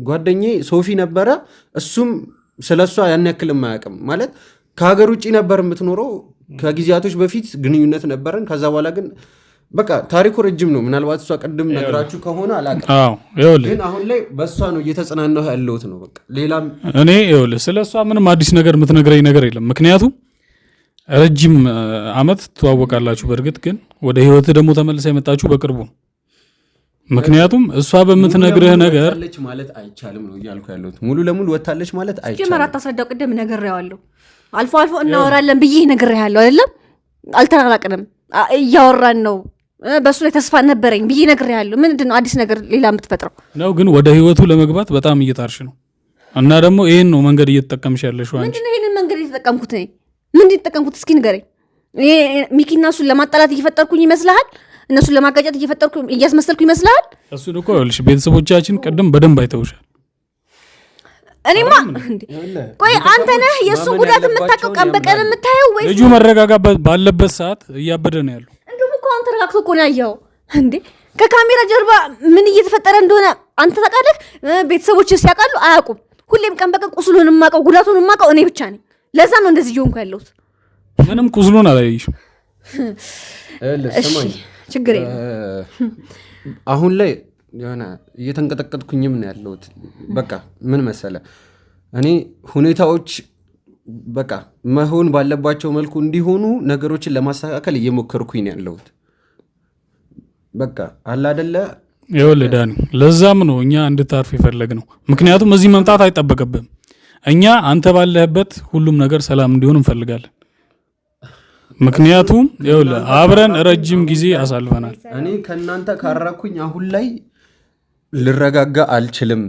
ጓደኛዬ ሶፊ ነበረ። እሱም ስለ እሷ ያን ያክልም አያውቅም። ማለት ከሀገር ውጭ ነበር የምትኖረው። ከጊዜያቶች በፊት ግንኙነት ነበረን። ከዛ በኋላ ግን በቃ ታሪኩ ረጅም ነው። ምናልባት እሷ ቅድም ነግራችሁ ከሆነ አላውቅም። ግን አሁን ላይ በእሷ ነው እየተጽናናሁ ያለሁት ነው። በቃ ሌላም እኔ ይኸውልህ ስለ እሷ ምንም አዲስ ነገር የምትነግረኝ ነገር የለም። ምክንያቱም ረጅም ዓመት ትዋወቃላችሁ። በእርግጥ ግን ወደ ህይወት ደግሞ ተመልሳ የመጣችሁ በቅርቡ ነው። ምክንያቱም እሷ በምትነግርህ ነገር ማለት አይቻልም ነው እያልኩ ያለሁት። ሙሉ ለሙሉ ወታለች ማለት አይቻልም። ጀመር አታስረዳው። ቅድም ነግሬዋለሁ። አልፎ አልፎ እናወራለን ብዬ ነግሬሃለሁ አይደለም? አልተራራቅንም፣ እያወራን ነው። በእሱ ላይ ተስፋ ነበረኝ ብዬ ነግሬሃለሁ። ምንድን ነው አዲስ ነገር ሌላ የምትፈጥረው ነው? ግን ወደ ህይወቱ ለመግባት በጣም እየጣርሽ ነው እና ደግሞ ይህን ነው መንገድ እየተጠቀምሽ ያለሽ። ምንድን ነው ይህንን መንገድ እየተጠቀምኩት? ምንድን የተጠቀምኩት? እስኪ ንገረኝ። ሚኪና እሱን ለማጣላት እየፈጠርኩኝ ይመስልሃል? እነሱን ለማጋጨት እያስመሰልኩ ይመስልሃል? እሱን እኮ ይኸውልሽ ቤተሰቦቻችን ቅድም በደንብ አይተውሻል። እኔማ ቆይ አንተ ነህ የእሱ ጉዳት የምታውቀው ቀን በቀን የምታየው ወይ? ልጁ መረጋጋት ባለበት ሰዓት እያበደ ነው ያለው። እንዲሁም እኮ አሁን ተረጋግቶ እኮ ነው ያየኸው እንዴ? ከካሜራ ጀርባ ምን እየተፈጠረ እንደሆነ አንተ ታውቃለህ? ቤተሰቦች ሲያውቃሉ አያውቁም? ሁሌም ቀን በቀን ቁስሉን የማውቀው ጉዳቱን የማውቀው እኔ ብቻ ነኝ። ለዛ ነው እንደዚህ እየሆንኩ ያለሁት። ምንም ቁስሉን አላየሽም። ችግር የለም። አሁን ላይ የሆነ እየተንቀጠቀጥኩኝም ነው ያለሁት። በቃ ምን መሰለ እኔ ሁኔታዎች በቃ መሆን ባለባቸው መልኩ እንዲሆኑ ነገሮችን ለማስተካከል እየሞከርኩኝ ነው ያለሁት። በቃ አለ አይደለ? ይኸውልህ ዳኒ፣ ለዛም ነው እኛ እንድታርፍ የፈለግ ነው። ምክንያቱም እዚህ መምጣት አይጠበቅብህም። እኛ አንተ ባለህበት ሁሉም ነገር ሰላም እንዲሆን እንፈልጋለን። ምክንያቱም ይኸውልህ አብረን ረጅም ጊዜ አሳልፈናል። እኔ ከእናንተ ካራኩኝ አሁን ላይ ልረጋጋ አልችልም።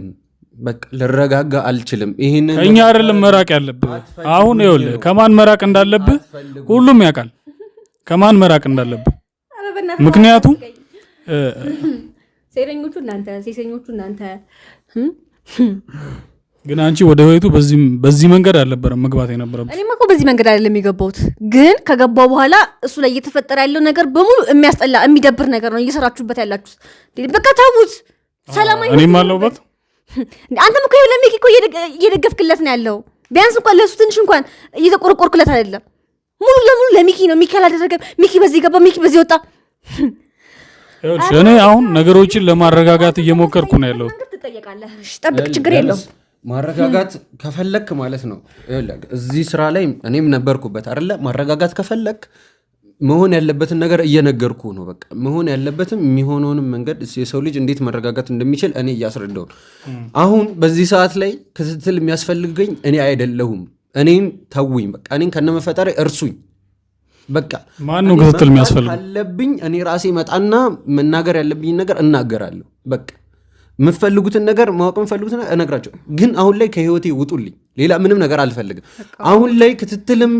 በቃ ልረጋጋ አልችልም። ይሄንን ከእኛ አይደለም መራቅ ያለብህ። አሁን ይኸውልህ ከማን መራቅ እንዳለብህ ሁሉም ያውቃል፣ ከማን መራቅ እንዳለብህ። ምክንያቱም ሴረኞቹ እናንተ፣ ሴሰኞቹ እናንተ። ግን አንቺ ወደ ህይወቱ በዚህ መንገድ አልነበረም መግባት የነበረብሽ። እኔማ እኮ በዚህ መንገድ አይደለም የገባሁት፣ ግን ከገባው በኋላ እሱ ላይ እየተፈጠረ ያለው ነገር በሙሉ የሚያስጠላ የሚደብር ነገር ነው እየሰራችሁበት ያላችሁት። በቃ ተውት። ሰላማዊ እኔም አለሁበት። አንተም እኮ ለሚኪ እኮ እየደገፍክለት ነው ያለው። ቢያንስ እንኳን ለእሱ ትንሽ እንኳን እየተቆረቆርክለት አይደለም። ሙሉ ለሙሉ ለሚኪ ነው። ሚኪ አላደረገም። ሚኪ በዚህ ገባ፣ ሚኪ በዚህ ወጣ። እኔ አሁን ነገሮችን ለማረጋጋት እየሞከርኩ ነው ያለሁት። ትጠየቃለህ። ጠብቅ፣ ችግር የለውም። ማረጋጋት ከፈለክ ማለት ነው እዚህ ስራ ላይ እኔም ነበርኩበት አይደለ? ማረጋጋት ከፈለክ መሆን ያለበትን ነገር እየነገርኩ ነው። በቃ መሆን ያለበትም የሚሆነውንም መንገድ የሰው ልጅ እንዴት መረጋጋት እንደሚችል እኔ እያስረዳው ነው። አሁን በዚህ ሰዓት ላይ ክትትል የሚያስፈልገኝ እኔ አይደለሁም። እኔን ተውኝ። በቃ እኔን ከነመፈጠሬ እርሱኝ። በቃ ማን ነው ክትትል የሚያስፈልገው? አለብኝ እኔ ራሴ መጣና መናገር ያለብኝ ነገር እናገራለሁ። በቃ የምትፈልጉትን ነገር ማወቅ የምፈልጉትን እነግራቸው። ግን አሁን ላይ ከህይወቴ ውጡልኝ። ሌላ ምንም ነገር አልፈልግም። አሁን ላይ ክትትልም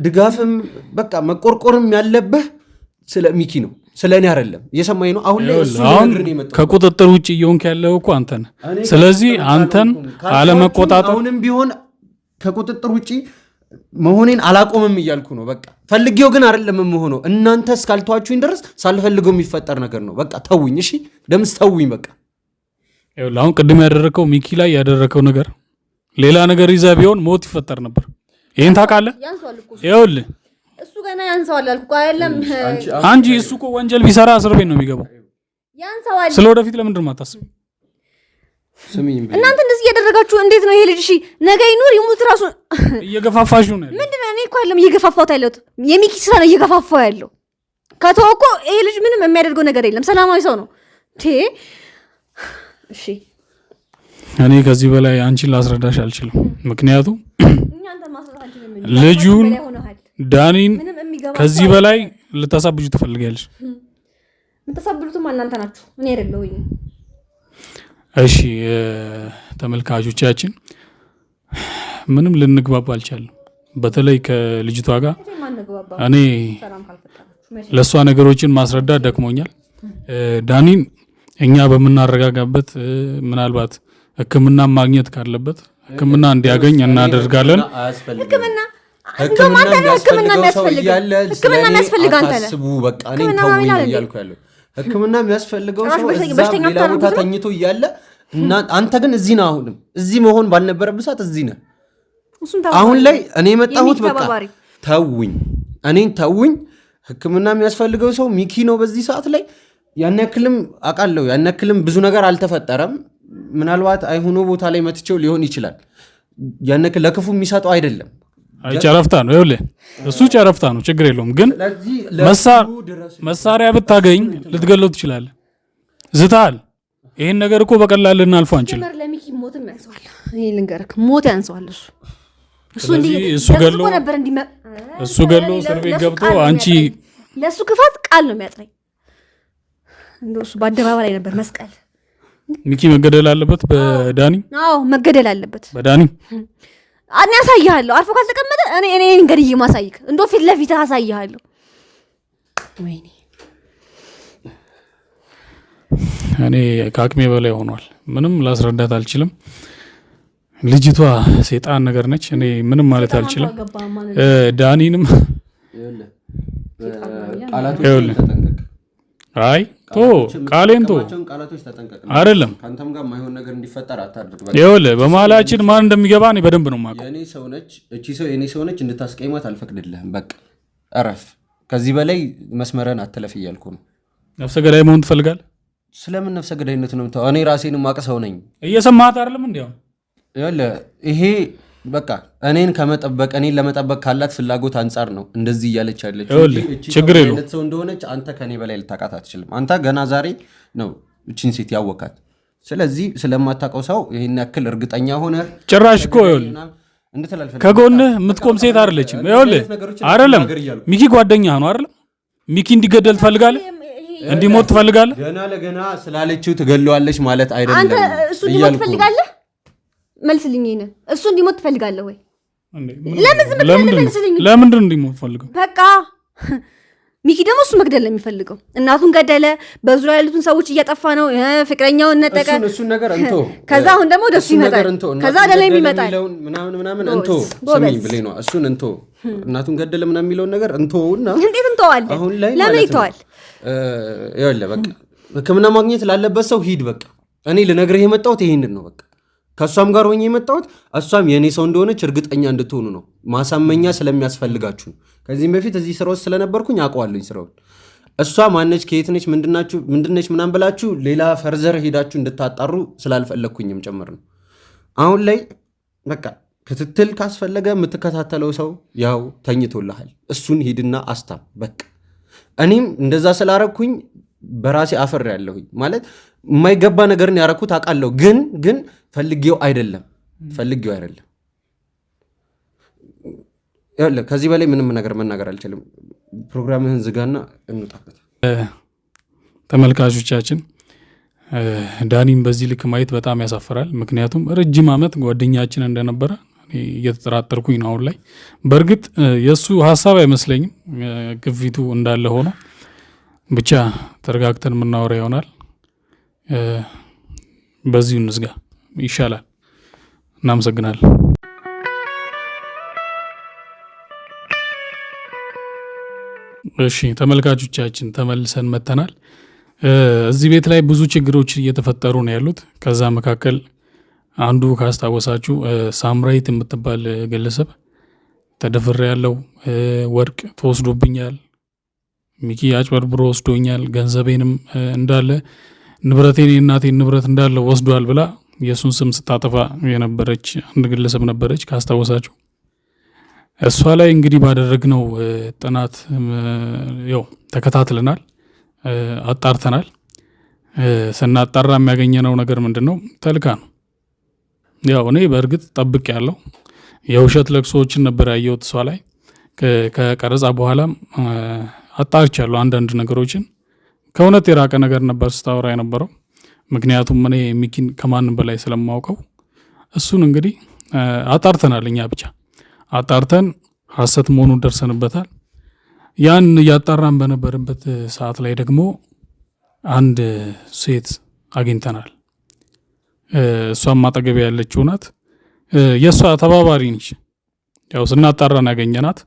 ድጋፍም በቃ መቆርቆርም ያለብህ ስለ ሚኪ ነው፣ ስለ እኔ አይደለም። እየሰማኝ ነው? አሁን ላይ ከቁጥጥር ውጭ እየሆንክ ያለው እኮ አንተ ነህ። ስለዚህ አንተን አለመቆጣጠር አሁንም ቢሆን ከቁጥጥር ውጭ መሆኔን አላቆምም እያልኩ ነው። በቃ ፈልጌው ግን አይደለም የምሆነው። እናንተ እስካልተዋችሁኝ ድረስ ሳልፈልገው የሚፈጠር ነገር ነው። በቃ ተውኝ። እሺ ደምስ ተውኝ። በቃ አሁን ቅድም ያደረከው ሚኪ ላይ ያደረከው ነገር ሌላ ነገር ይዘ ቢሆን ሞት ይፈጠር ነበር። ይሄን ታውቃለህ? ይኸውልህ እሱ ገና ያንሰዋል አልኩ አይደለም አንጂ። እሱ እኮ ወንጀል ቢሰራ እስር ቤት ነው የሚገባው። ያንሰዋል። ስለ ወደፊት ለምንድን ነው የማታስበው? እናንተ እንደዚህ እያደረጋችሁ እንዴት ነው ይሄ ልጅ? እሺ ነገ ይኑር ይሙት ራሱ እየገፋፋሽው ነው። ምንድነው? እኔ እኮ አይደለም እየገፋፋሁት ያለሁት የሚኪ ስራ ነው እየገፋፋው ያለው። ከተወው እኮ ይሄ ልጅ ምንም የሚያደርገው ነገር የለም። ሰላማዊ ሰው ነው። እሺ እኔ ከዚህ በላይ አንቺን ላስረዳሽ አልችልም። ምክንያቱም ልጁን ዳኒን ከዚህ በላይ ልታሳብጁ ትፈልጋለሽ። የምታሳብሉትም እናንተ ናችሁ፣ እኔ አይደለሁኝ። እሺ ተመልካቾቻችን ምንም ልንግባባ አልቻለም። በተለይ ከልጅቷ ጋር እኔ ለእሷ ነገሮችን ማስረዳት ደክሞኛል። ዳኒን እኛ በምናረጋጋበት ምናልባት ሕክምና ማግኘት ካለበት ሕክምና እንዲያገኝ እናደርጋለን። ሕክምና የሚያስፈልገው ሰው እዛ ሌላ ቦታ ተኝቶ እያለ አንተ ግን እዚህ ነህ። አሁንም እዚህ መሆን ባልነበረብህ ሰዓት እዚህ ነህ። አሁን ላይ እኔ የመጣሁት በቃ ተውኝ፣ እኔን ተውኝ። ሕክምና የሚያስፈልገው ሰው ሚኪ ነው በዚህ ሰዓት ላይ። ያን ያክልም አውቃለሁ፣ ያን ያክልም ብዙ ነገር አልተፈጠረም። ምናልባት አይሁኖ ቦታ ላይ መትቼው ሊሆን ይችላል። ያን ያክል ለክፉ የሚሰጠው አይደለም። አይ ጨረፍታ ነው። ይኸውልህ እሱ ጨረፍታ ነው፣ ችግር የለውም። ግን መሳሪያ ብታገኝ ልትገለው ትችላለህ። ዝተሃል። ይሄን ነገር እኮ በቀላል ልናልፈው አንችልም። ለሚኪ ሞትም ያንሰዋል። ይሄ ልንገርህ፣ ሞት ያንሰዋል። እሱ ገሎ እስር ቤት ገብቶ አንቺ ለእሱ ክፋት ቃል ነው የሚያጥረኝ። እንደው እሱ በአደባባይ ላይ ነበር መስቀል። ሚኪ መገደል አለበት በዳኒ። አዎ መገደል አለበት በዳኒ። እኔ አሳይሃለሁ። አርፎ ካልተቀመጠ እኔ እንግዲህ ማሳይክ እንደው ፊት ለፊት አሳይሃለሁ። ወይኔ እኔ ከአቅሜ በላይ ሆኗል። ምንም ላስረዳት አልችልም። ልጅቷ ሴጣን ነገር ነች። እኔ ምንም ማለት አልችልም። ዳኒንም አይ ቶ ቃሌን ቶ አይደለም ካንተም ጋር ማይሆን ነገር እንዲፈጠር አታድርግ። ይኸውልህ በመሀላችን ማን እንደሚገባ እኔ በደንብ ነው የማውቀው። የኔ ሰው ነች እቺ ሰው የኔ ሰው ነች። እንድታስቀይማት አልፈቅድልህም። በቃ እረፍ። ከዚህ በላይ መስመረን አትለፍ እያልኩ ነው። ነፍሰ ገዳይ መሆን ትፈልጋለህ? ስለምን ነፍሰ ገዳይነት ነው የምታወራው? እኔ ራሴን ማቀ ሰው ነኝ። እየሰማሃት አይደለም? እንዲያው ይኸውልህ ይሄ በቃ እኔን ከመጠበቅ እኔን ለመጠበቅ ካላት ፍላጎት አንጻር ነው እንደዚህ እያለች ያለች። ችግር የለውም ሰው እንደሆነች አንተ ከኔ በላይ ልታውቃት አትችልም። አንተ ገና ዛሬ ነው እቺን ሴት ያወቃት። ስለዚህ ስለማታውቀው ሰው ይሄን ያክል እርግጠኛ ሆነ ጭራሽ እኮ ይኸውልህ ከጎንህ የምትቆም ሴት አይደለችም። ይኸውልህ አይደለም ሚኪ ጓደኛህ ነው አይደለም? ሚኪ እንዲገደል ትፈልጋለህ? እንዲሞት ትፈልጋለህ? ገና ለገና ስላለችው ትገለዋለች ማለት አይደለም። አንተ እሱ እንዲሞት ትፈልጋለህ? መልስልኝ። ይሄን እሱ እንዲሞት ትፈልጋለህ ወይ? ለምንድን ነው እንዲሞት ፈልገው? በቃ ሚኪ ደግሞ እሱ መግደል ነው የሚፈልገው። እናቱን ገደለ፣ በዙሪያ ያሉትን ሰዎች እያጠፋ ነው፣ ፍቅረኛውን ነጠቀ። እሱን ነገር እንቶ ከዛ አሁን ደግሞ ወደሱ ይመጣል። ከዛ ወደ ላይ ይመጣል ምናምን እንቶ ስሚኝ ብሌ ነው እሱን እንቶ እናቱን ገደለ ምናምን የሚለውን ነገር እንቶና እንዴት እንተዋለን? አሁን ላይ ለምን ይተዋል? ይኸውልህ በቃ ሕክምና ማግኘት ላለበት ሰው ሂድ። በቃ እኔ ልነግርህ የመጣሁት ይሄንን ነው። በቃ ከእሷም ጋር ሆኜ የመጣሁት እሷም የእኔ ሰው እንደሆነች እርግጠኛ እንድትሆኑ ነው። ማሳመኛ ስለሚያስፈልጋችሁ ከዚህም በፊት እዚህ ስራ ውስጥ ስለነበርኩኝ አውቀዋለሁኝ ስራውን። እሷ ማነች፣ ከየት ነች፣ ምንድነች ምናምን ብላችሁ ሌላ ፈርዘር ሄዳችሁ እንድታጣሩ ስላልፈለግኩኝም ጭምር ነው። አሁን ላይ በቃ ክትትል ካስፈለገ የምትከታተለው ሰው ያው ተኝቶልሃል። እሱን ሂድና አስታም። በቃ እኔም እንደዛ ስላረግኩኝ በራሴ አፈር ያለሁኝ ማለት የማይገባ ነገርን ያረኩት አውቃለሁ። ግን ፈልጌው አይደለም። ከዚህ በላይ ምንም ነገር መናገር አልችልም። ፕሮግራምህን ዝጋና እንውጣበት። ተመልካቾቻችን ዳኒም በዚህ ልክ ማየት በጣም ያሳፍራል። ምክንያቱም ረጅም ዓመት ጓደኛችን እንደነበረ እየተጠራጠርኩኝ ነው አሁን ላይ። በእርግጥ የእሱ ሀሳብ አይመስለኝም፣ ግፊቱ እንዳለ ሆኖ ብቻ ተረጋግተን የምናወራ ይሆናል። በዚሁ እንዝጋ ይሻላል። እናመሰግናለን። እሺ ተመልካቾቻችን ተመልሰን መተናል። እዚህ ቤት ላይ ብዙ ችግሮች እየተፈጠሩ ነው ያሉት። ከዛ መካከል አንዱ ካስታወሳችሁ ሳምራይት የምትባል ግለሰብ ተደፍሬ ያለው ወርቅ ተወስዶብኛል፣ ሚኪ አጭበርብሮ ወስዶኛል፣ ገንዘቤንም እንዳለ ንብረቴን የእናቴን ንብረት እንዳለ ወስዷል ብላ የእሱን ስም ስታጠፋ የነበረች አንድ ግለሰብ ነበረች ካስታወሳችሁ። እሷ ላይ እንግዲህ ባደረግነው ጥናት ያው ተከታትለናል፣ አጣርተናል። ስናጣራ የሚያገኘነው ነገር ምንድን ነው? ተልካ ነው። ያው እኔ በእርግጥ ጠብቅ ያለው የውሸት ለቅሶዎችን ነበር ያየሁት እሷ ላይ። ከቀረጻ በኋላም አጣርቻለሁ አንዳንድ ነገሮችን። ከእውነት የራቀ ነገር ነበር ስታወራ የነበረው። ምክንያቱም እኔ ሚኪን ከማንም በላይ ስለማውቀው እሱን እንግዲህ አጣርተናል። እኛ ብቻ አጣርተን ሐሰት መሆኑን ደርሰንበታል። ያን እያጣራን በነበረበት ሰዓት ላይ ደግሞ አንድ ሴት አግኝተናል። እሷም አጠገብ ያለችው ናት። የእሷ ተባባሪ ነች። ያው ስናጣራን ያገኘናት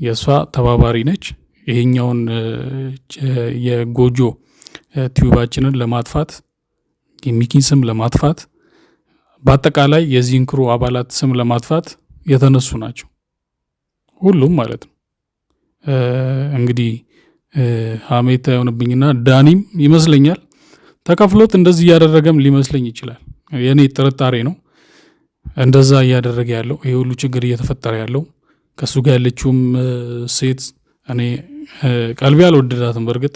የእሷ ተባባሪ ነች። ይሄኛውን የጎጆ ቲዩባችንን ለማጥፋት የሚኪን ስም ለማጥፋት በአጠቃላይ የዚህን ክሩ አባላት ስም ለማጥፋት የተነሱ ናቸው ሁሉም ማለት ነው። እንግዲህ ሀሜታ የሆነብኝና ዳኒም ይመስለኛል ተከፍሎት እንደዚህ እያደረገም ሊመስለኝ ይችላል። የእኔ ጥርጣሬ ነው እንደዛ እያደረገ ያለው። ይሄ ሁሉ ችግር እየተፈጠረ ያለው ከእሱ ጋር ያለችውም ሴት እኔ ቀልቤ አልወደዳትም። በእርግጥ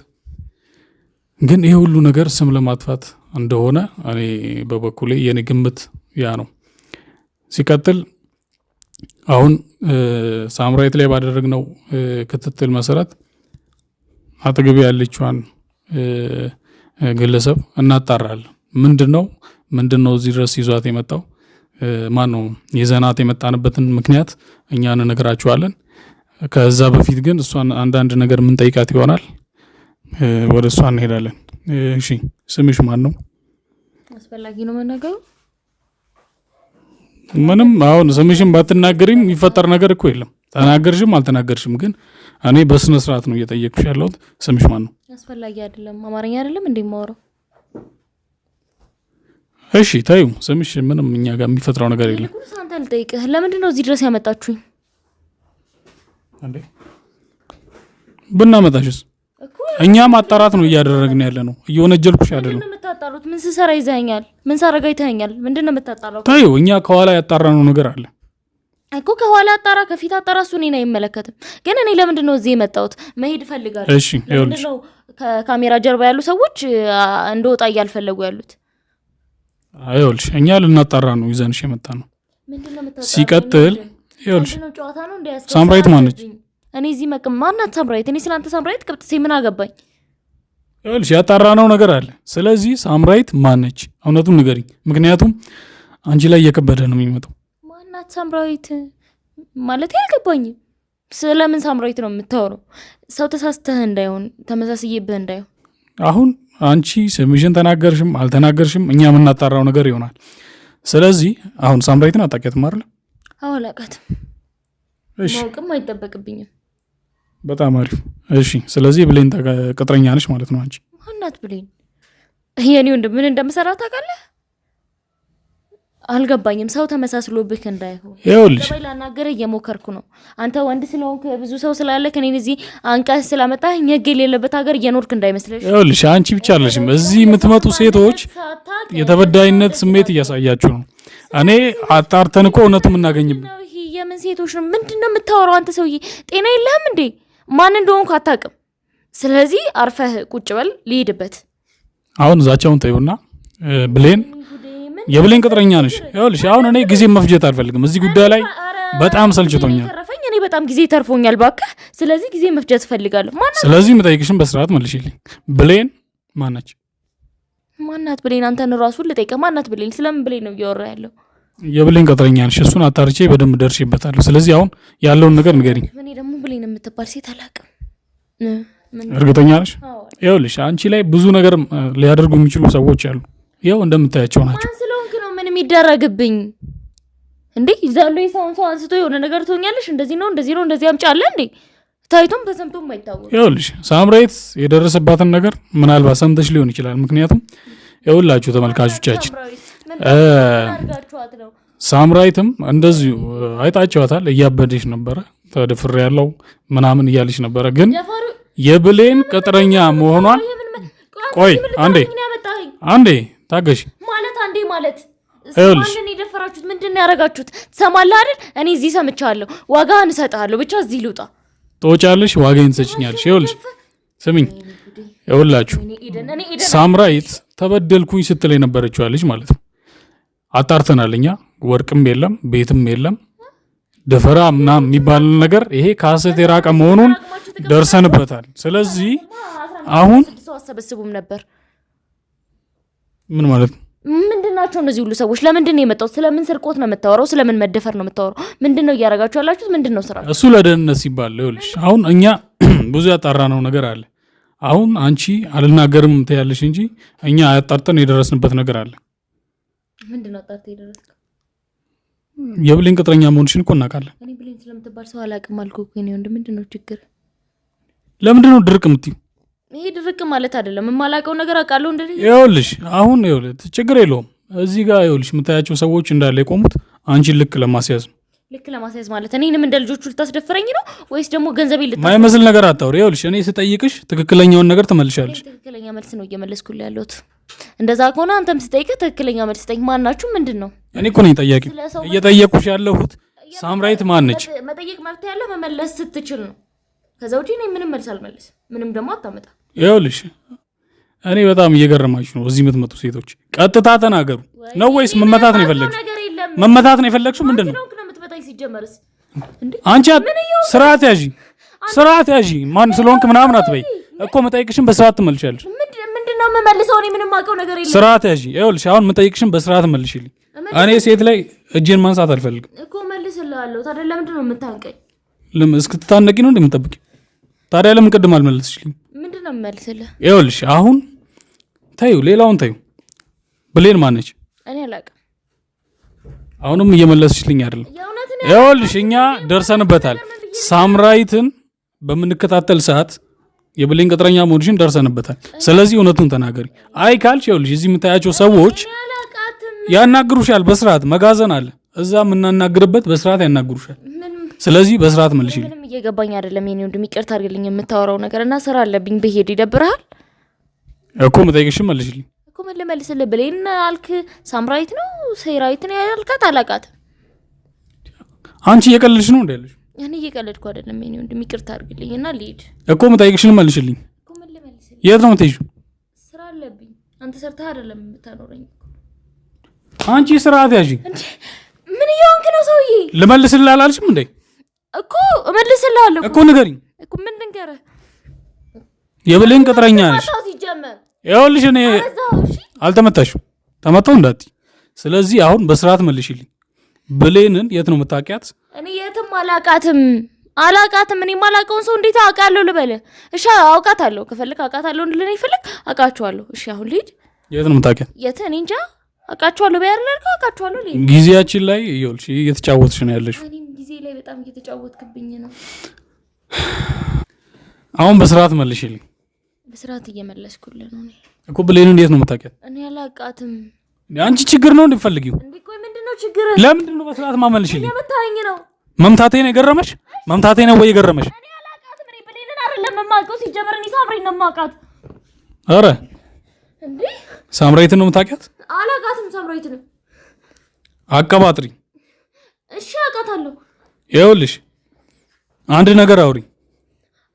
ግን ይሄ ሁሉ ነገር ስም ለማጥፋት እንደሆነ እኔ በበኩሌ የኔ ግምት ያ ነው። ሲቀጥል አሁን ሳምራይት ላይ ባደረግነው ክትትል መሰረት አጠገብ ያለችዋን ግለሰብ እናጣራለን። ምንድን ነው እዚህ ድረስ ይዟት የመጣው ማን ነው? የዘናት የመጣንበትን ምክንያት እኛ እንነግራችኋለን። ከዛ በፊት ግን እሷን አንዳንድ ነገር የምንጠይቃት ይሆናል። ወደ እሷ እንሄዳለን። እሺ ስምሽ ማን ነው? አስፈላጊ ነው መናገሩ? ምንም አሁን ስምሽን ባትናገሪም የሚፈጠር ነገር እኮ የለም። ተናገርሽም አልተናገርሽም ግን እኔ በስነ ስርዓት ነው እየጠየቅሽ ያለሁት። ስምሽ ማን ነው? አስፈላጊ አይደለም። አማርኛ አይደለም እንዴ የማወራው? እሺ ታዩ ስምሽ ምንም እኛ ጋር የሚፈጥረው ነገር የለም። አንተ ልጠይቅህ፣ ለምንድን ነው እዚህ ድረስ ያመጣችሁኝ? እንዴ ብናመጣሽስ? እኛ ማጣራት ነው እያደረግን ያለ ነው። እየወነጀልኩሽ አይደለም። ምንድነው የምታጣሩት? ምን ስሰራ ይዘኛል? ምን ሳረጋ ይተኛል? ምንድነው የምታጣራው? ታዩ እኛ ከኋላ ያጣራነው ነገር አለ እኮ። ከኋላ አጣራ ከፊት አጣራ እሱ እኔን አይመለከትም። ግን እኔ ለምንድን ነው እዚህ የመጣሁት? መሄድ እፈልጋለሁ። እሺ ይኸውልሽ፣ ነው ከካሜራ ጀርባ ያሉ ሰዎች እንደወጣ እያልፈለጉ ያሉት። ይኸውልሽ እኛ ልናጣራ ነው ይዘንሽ የመጣ ነው። ምንድነው የምታጣራው? ሲቀጥል ይኸውልሽ ጨዋታ ነው እንደ ያስከ ሳምራይት ማነች? እኔ እዚህ ማናት ሳምራይት? እኔ ስላንተ ሳምራይት ቅብጥሴ ምን አገባኝ? ይኸውልሽ ያጣራነው ነገር አለ። ስለዚህ ሳምራይት ማነች? እውነቱን ንገሪኝ። ምክንያቱም አንቺ ላይ እየከበደ ነው የሚመጣው። ማናት ሳምራዊት ማለት? አልገባኝም። ስለምን ሳምራዊት ነው የምታወራው? ሰው ተሳስተህ እንዳይሆን ተመሳስዬብህ እንዳይሆን። አሁን አንቺ ስምሽን ተናገርሽም አልተናገርሽም እኛ የምናጣራው ነገር ይሆናል። ስለዚህ አሁን ሳምራዊትን አታውቂያትም አይደል? አዎ አላውቃትም። ማወቅም አይጠበቅብኝም። በጣም አሪፍ። እሺ ስለዚህ ብሌን ቅጥረኛ ነሽ ማለት ነው አንቺ? ማናት ብሌን? የኔ ወንድም ምን እንደምሰራ ታውቃለህ? አልገባኝም። ሰው ተመሳስሎብህ እንዳይሆን ይኸውልሽ ላናገር እየሞከርኩ ነው። አንተ ወንድ ስለሆንክ ብዙ ሰው ስላለ ከኔን እዚህ አንቀህ ስላመጣህ ህግ የሌለበት ሀገር እየኖርክ እንዳይመስልሽ። ይኸውልሽ አንቺ ብቻ አለሽም እዚህ የምትመጡ ሴቶች የተበዳይነት ስሜት እያሳያችሁ ነው። እኔ አጣርተን እኮ እውነቱ የምናገኝብን። የምን ሴቶች ነው? ምንድን ነው የምታወራው አንተ ሰውዬ? ጤና የለህም እንዴ? ማን እንደሆንኩ አታውቅም። ስለዚህ አርፈህ ቁጭ በል ልሂድበት። አሁን እዛቸውን ተይውና ብሌን የብሌን ቅጥረኛ ነሽ። ይኸውልሽ አሁን እኔ ጊዜ መፍጀት አልፈልግም እዚህ ጉዳይ ላይ በጣም ሰልችቶኛል። እኔ በጣም ጊዜ ተርፎኛል ባክህ። ስለዚህ ጊዜ መፍጀት እፈልጋለሁ። ስለዚህ የምጠይቅሽን በስርዓት መልሽልኝ። ብሌን ማናች? ማናት ብሌን? አንተን ራሱን ልጠይቀህ። ማናት ብሌን? ስለምን ብሌን ነው እያወራ ያለው? የብሌን ቅጥረኛ ነሽ። እሱን አጣርቼ በደንብ ደርሼበታለሁ። ስለዚህ አሁን ያለውን ነገር ንገሪኝ። እኔ ደግሞ ብሌን የምትባል ሴት አላውቅም። እርግጠኛ ነሽ? ይኸውልሽ አንቺ ላይ ብዙ ነገር ሊያደርጉ የሚችሉ ሰዎች አሉ። ይኸው እንደምታያቸው ናቸው። ማን ስለሆንክ ነው ምን የሚደረግብኝ እንዴ? ይዛሉ የሰውን ሰው አንስቶ የሆነ ነገር ትሆኛለሽ። እንደዚህ ነው እንደዚህ አምጫለ እንዴ? ታይቶም ተሰምቶም አይታወቅም። ይኸውልሽ ሳምራዊት የደረሰባትን ነገር ምናልባት ሰምተሽ ሊሆን ይችላል። ምክንያቱም ይኸውላችሁ ተመልካቾቻችን ሳምራዊትም እንደዚሁ አይታችኋታል። እያበደች ነበረ፣ ተደፍሬ ያለው ምናምን እያለች ነበረ። ግን የብሌን ቅጥረኛ መሆኗን ቆይ አንዴ ታገሽ ማለት አንዴ ማለት ማንን የደፈራችሁት? ምንድን ነው ያደረጋችሁት? ትሰማለህ አይደል? እኔ እዚህ ሰምቻለሁ። ዋጋህን እሰጥሃለሁ። ብቻ እዚህ ልውጣ። ትወጫለሽ፣ ዋጋዬን ትሰጭኛለሽ። ይኸውልሽ ስሚኝ፣ ይኸውላችሁ ሳምራዊት ተበደልኩኝ ስትል የነበረችዋ ልጅ ማለት ነው። አጣርተናል እኛ። ወርቅም የለም ቤትም የለም ደፈራ ምናምን የሚባል ነገር ይሄ ከሐሰት የራቀ መሆኑን ደርሰንበታል። ስለዚህ አሁን አሰበስቡም ነበር። ምን ማለት ነው? ምንድናቸው እነዚህ ሁሉ ሰዎች? ለምንድን ነው የመጣው? ስለምን ስርቆት ነው የምታወራው? ስለምን መደፈር ነው የምታወራው? ምንድን ነው እያደረጋችሁ ያላችሁት? ምንድን ነው ስራ? እሱ ለደህንነት ሲባል ይኸውልሽ፣ አሁን እኛ ብዙ ያጣራነው ነገር አለ። አሁን አንቺ አልናገርም ትያለሽ እንጂ እኛ አያጣርተን የደረስንበት ነገር አለ። ምንድን ነው አጣርተህ የደረስከው? የብሌን ቅጥረኛ መሆንሽን እኮ እናውቃለን። እኔ ብሌን ስለምትባል ሰው አላውቅም አልኩህ እኮ። እኔ ወንድ ምንድን ነው ችግር? ለምንድን ነው ድርቅ የምትይው? ይሄ ድርቅ ማለት አይደለም። የማላውቀው ነገር አውቃለሁ እንዴ? ይኸውልሽ አሁን ይኸውልሽ ችግር የለውም። እዚህ ጋር ይኸውልሽ የምታያቸው ሰዎች እንዳለ የቆሙት አንቺን ልክ ለማስያዝ ነው። ልክ ለማስያዝ ማለት እኔንም እንደ ልጆቹ ልታስደፍረኝ ነው ወይስ ደግሞ ገንዘቤን ማይመስል ነገር አታውሪ። ይኸውልሽ እኔ ስጠይቅሽ ትክክለኛውን ነገር ትመልሻለሽ። ትክክለኛ መልስ ነው እየመለስኩልህ ያለሁት። እንደዛ ከሆነ አንተም ስጠይቅህ ትክክለኛ መልስ ስጠይቅ። ማናችሁ? ምንድን ነው? እኔ እኮ ነኝ ጠያቂ። እየጠየኩሽ ያለሁት ሳምራዊት ማን ነች? መጠየቅ መብት ያለ መመለስ ስትችል ነው። ከዛ ውጪ እኔ ምንም መልስ አልመልስ። ምንም ደግሞ አታመጣ። ይኸውልሽ እኔ በጣም እየገረማችሁ ነው። እዚህ የምትመጡ ሴቶች ቀጥታ ተናገሩ። ነው ወይስ መመታት ነው የፈለግሽው? መመታት ነው የፈለግሽው? ምንድን ነው አንቺ? ስርዓት ያዢ። ማን ስለሆንክ ምናምን አትበይ እኮ። መጠይቅሽን በስርዓት ትመልሻለሽ። ምንድን ነው የምመልሰው? እኔ ምንም አውቀው ነገር የለም። ስርዓት ያዢ። ይኸውልሽ አሁን መጠይቅሽን በስርዓት መልሽልኝ። እኔ ሴት ላይ እጄን ማንሳት አልፈልግም እኮ። መልስልሃለሁ። ታዲያ ለምንድን ነው የምታንቀኝ? እስክትታነቂ ነው እንደምጠብቂ? ታዲያ ለምን ቅድም አልመለስሽልኝ? ምንድን ነው የምመልስልህ? ይኸውልሽ አሁን ተይው፣ ሌላውን ተይው። ብሌን ማነች? እኔ አላውቅም። አሁንም እየመለስሽልኝ አይደለም። ይኸውልሽ እኛ ደርሰንበታል። ሳምራዊትን በምንከታተል ሰዓት የብሌን ቅጥረኛ መሆንሽን ደርሰንበታል። ስለዚህ እውነቱን ተናገሪ። አይ ካልሽ ይኸውልሽ እዚህ የምታያቸው ሰዎች ያናግሩሻል። በስርዓት መጋዘን አለ እዛ የምናናግርበት፣ በስርዓት ያናግሩሻል። ስለዚህ በስርዓት መልሽልኝ። ምንም እየገባኝ አይደለም የኔ ወንድም፣ ይቅርታ አድርግልኝ የምታወራው ነገር እና ስራ አለብኝ። ብሄድ ይደብርሃል እኮ። መጠየቅሽን መልሽልኝ እኮ። ምን ልመልስልህ? ብሌን አልክ፣ ሳምራዊት ነው ሴራዊት ነው ያልካት? አላውቃትም። አንቺ እየቀለድሽ ነው እንዴ ያለሽ? እኔ እየቀለድኩ አይደለም የኔ ወንድም፣ ይቅርታ አድርግልኝ እና ልሂድ እኮ። መጠየቅሽን መልሽልኝ እኮ። ምን ልመልስልህ? የት ነው የምትሄጂው? ስራ አለብኝ። አንተ ሰርተህ አይደለም የምታኖረኝ። አንቺ ስርዓት ያዢ። ምን እየሆንክ ነው ሰውዬ? ልመልስልህ አላልሽም እንዴ እኮ? እመልስልሃለሁ እኮ። ንገሪኝ እኮ። ምን ልንገርህ? የብሌን ቅጥረኛ ነሽ። ይኸውልሽ እኔ አልተመታሽም፣ ተመታው እንዳትዪ። ስለዚህ አሁን በስርዓት መልሽልኝ። ብሌንን የት ነው የምታውቂያት? እኔ የትም አላውቃትም። አላቃትም። እኔ ማላቀውን ሰው እንዴት አውቃለሁ ልበልህ? እሺ አውቃታለሁ። ከፈልክ አውቃታለሁ እንድልህ ይፈልግ አውቃቸዋለሁ። እሺ አሁን ልሂድ። የት ነው የምታውቂያት? የት? እኔ እንጃ። አውቃቸዋለሁ በያርል አልከው አውቃቸዋለሁ። ልሂድ። ጊዜያችን ላይ ይኸውልሽ እየተጫወትሽ ነው ያለሽው። እኔም ጊዜ ላይ በጣም እየተጫወትክብኝ ነው። አሁን በስርዓት መልሽልኝ። በስርዓት እየመለስኩልህ ነው። እኔ እኮ ብሌን እንዴት ነው የምታውቂያት? እኔ አላቃትም። አንቺ ችግር ነው እንድፈልጊው። እንዴ ቆይ ምንድነው ችግር? ለምንድን ነው በስርዓት ማመልሽልኝ? የምታየኝ ነው? መምታቴ ነው የገረመሽ? መምታቴ ነው ወይ የገረመሽ? እኔ አላቃትም። እኔ ብሌንን አይደለም የማውቀው። ሲጀመር እኔ ሳምሬን ነው የማውቃት። ኧረ እንዴ ሳምራዊትን ነው የምታውቂያት? አላቃትም። ሳምራዊትን አቀባጥሪ። እሺ አውቃታለሁ። ይኸውልሽ አንድ ነገር አውሪ።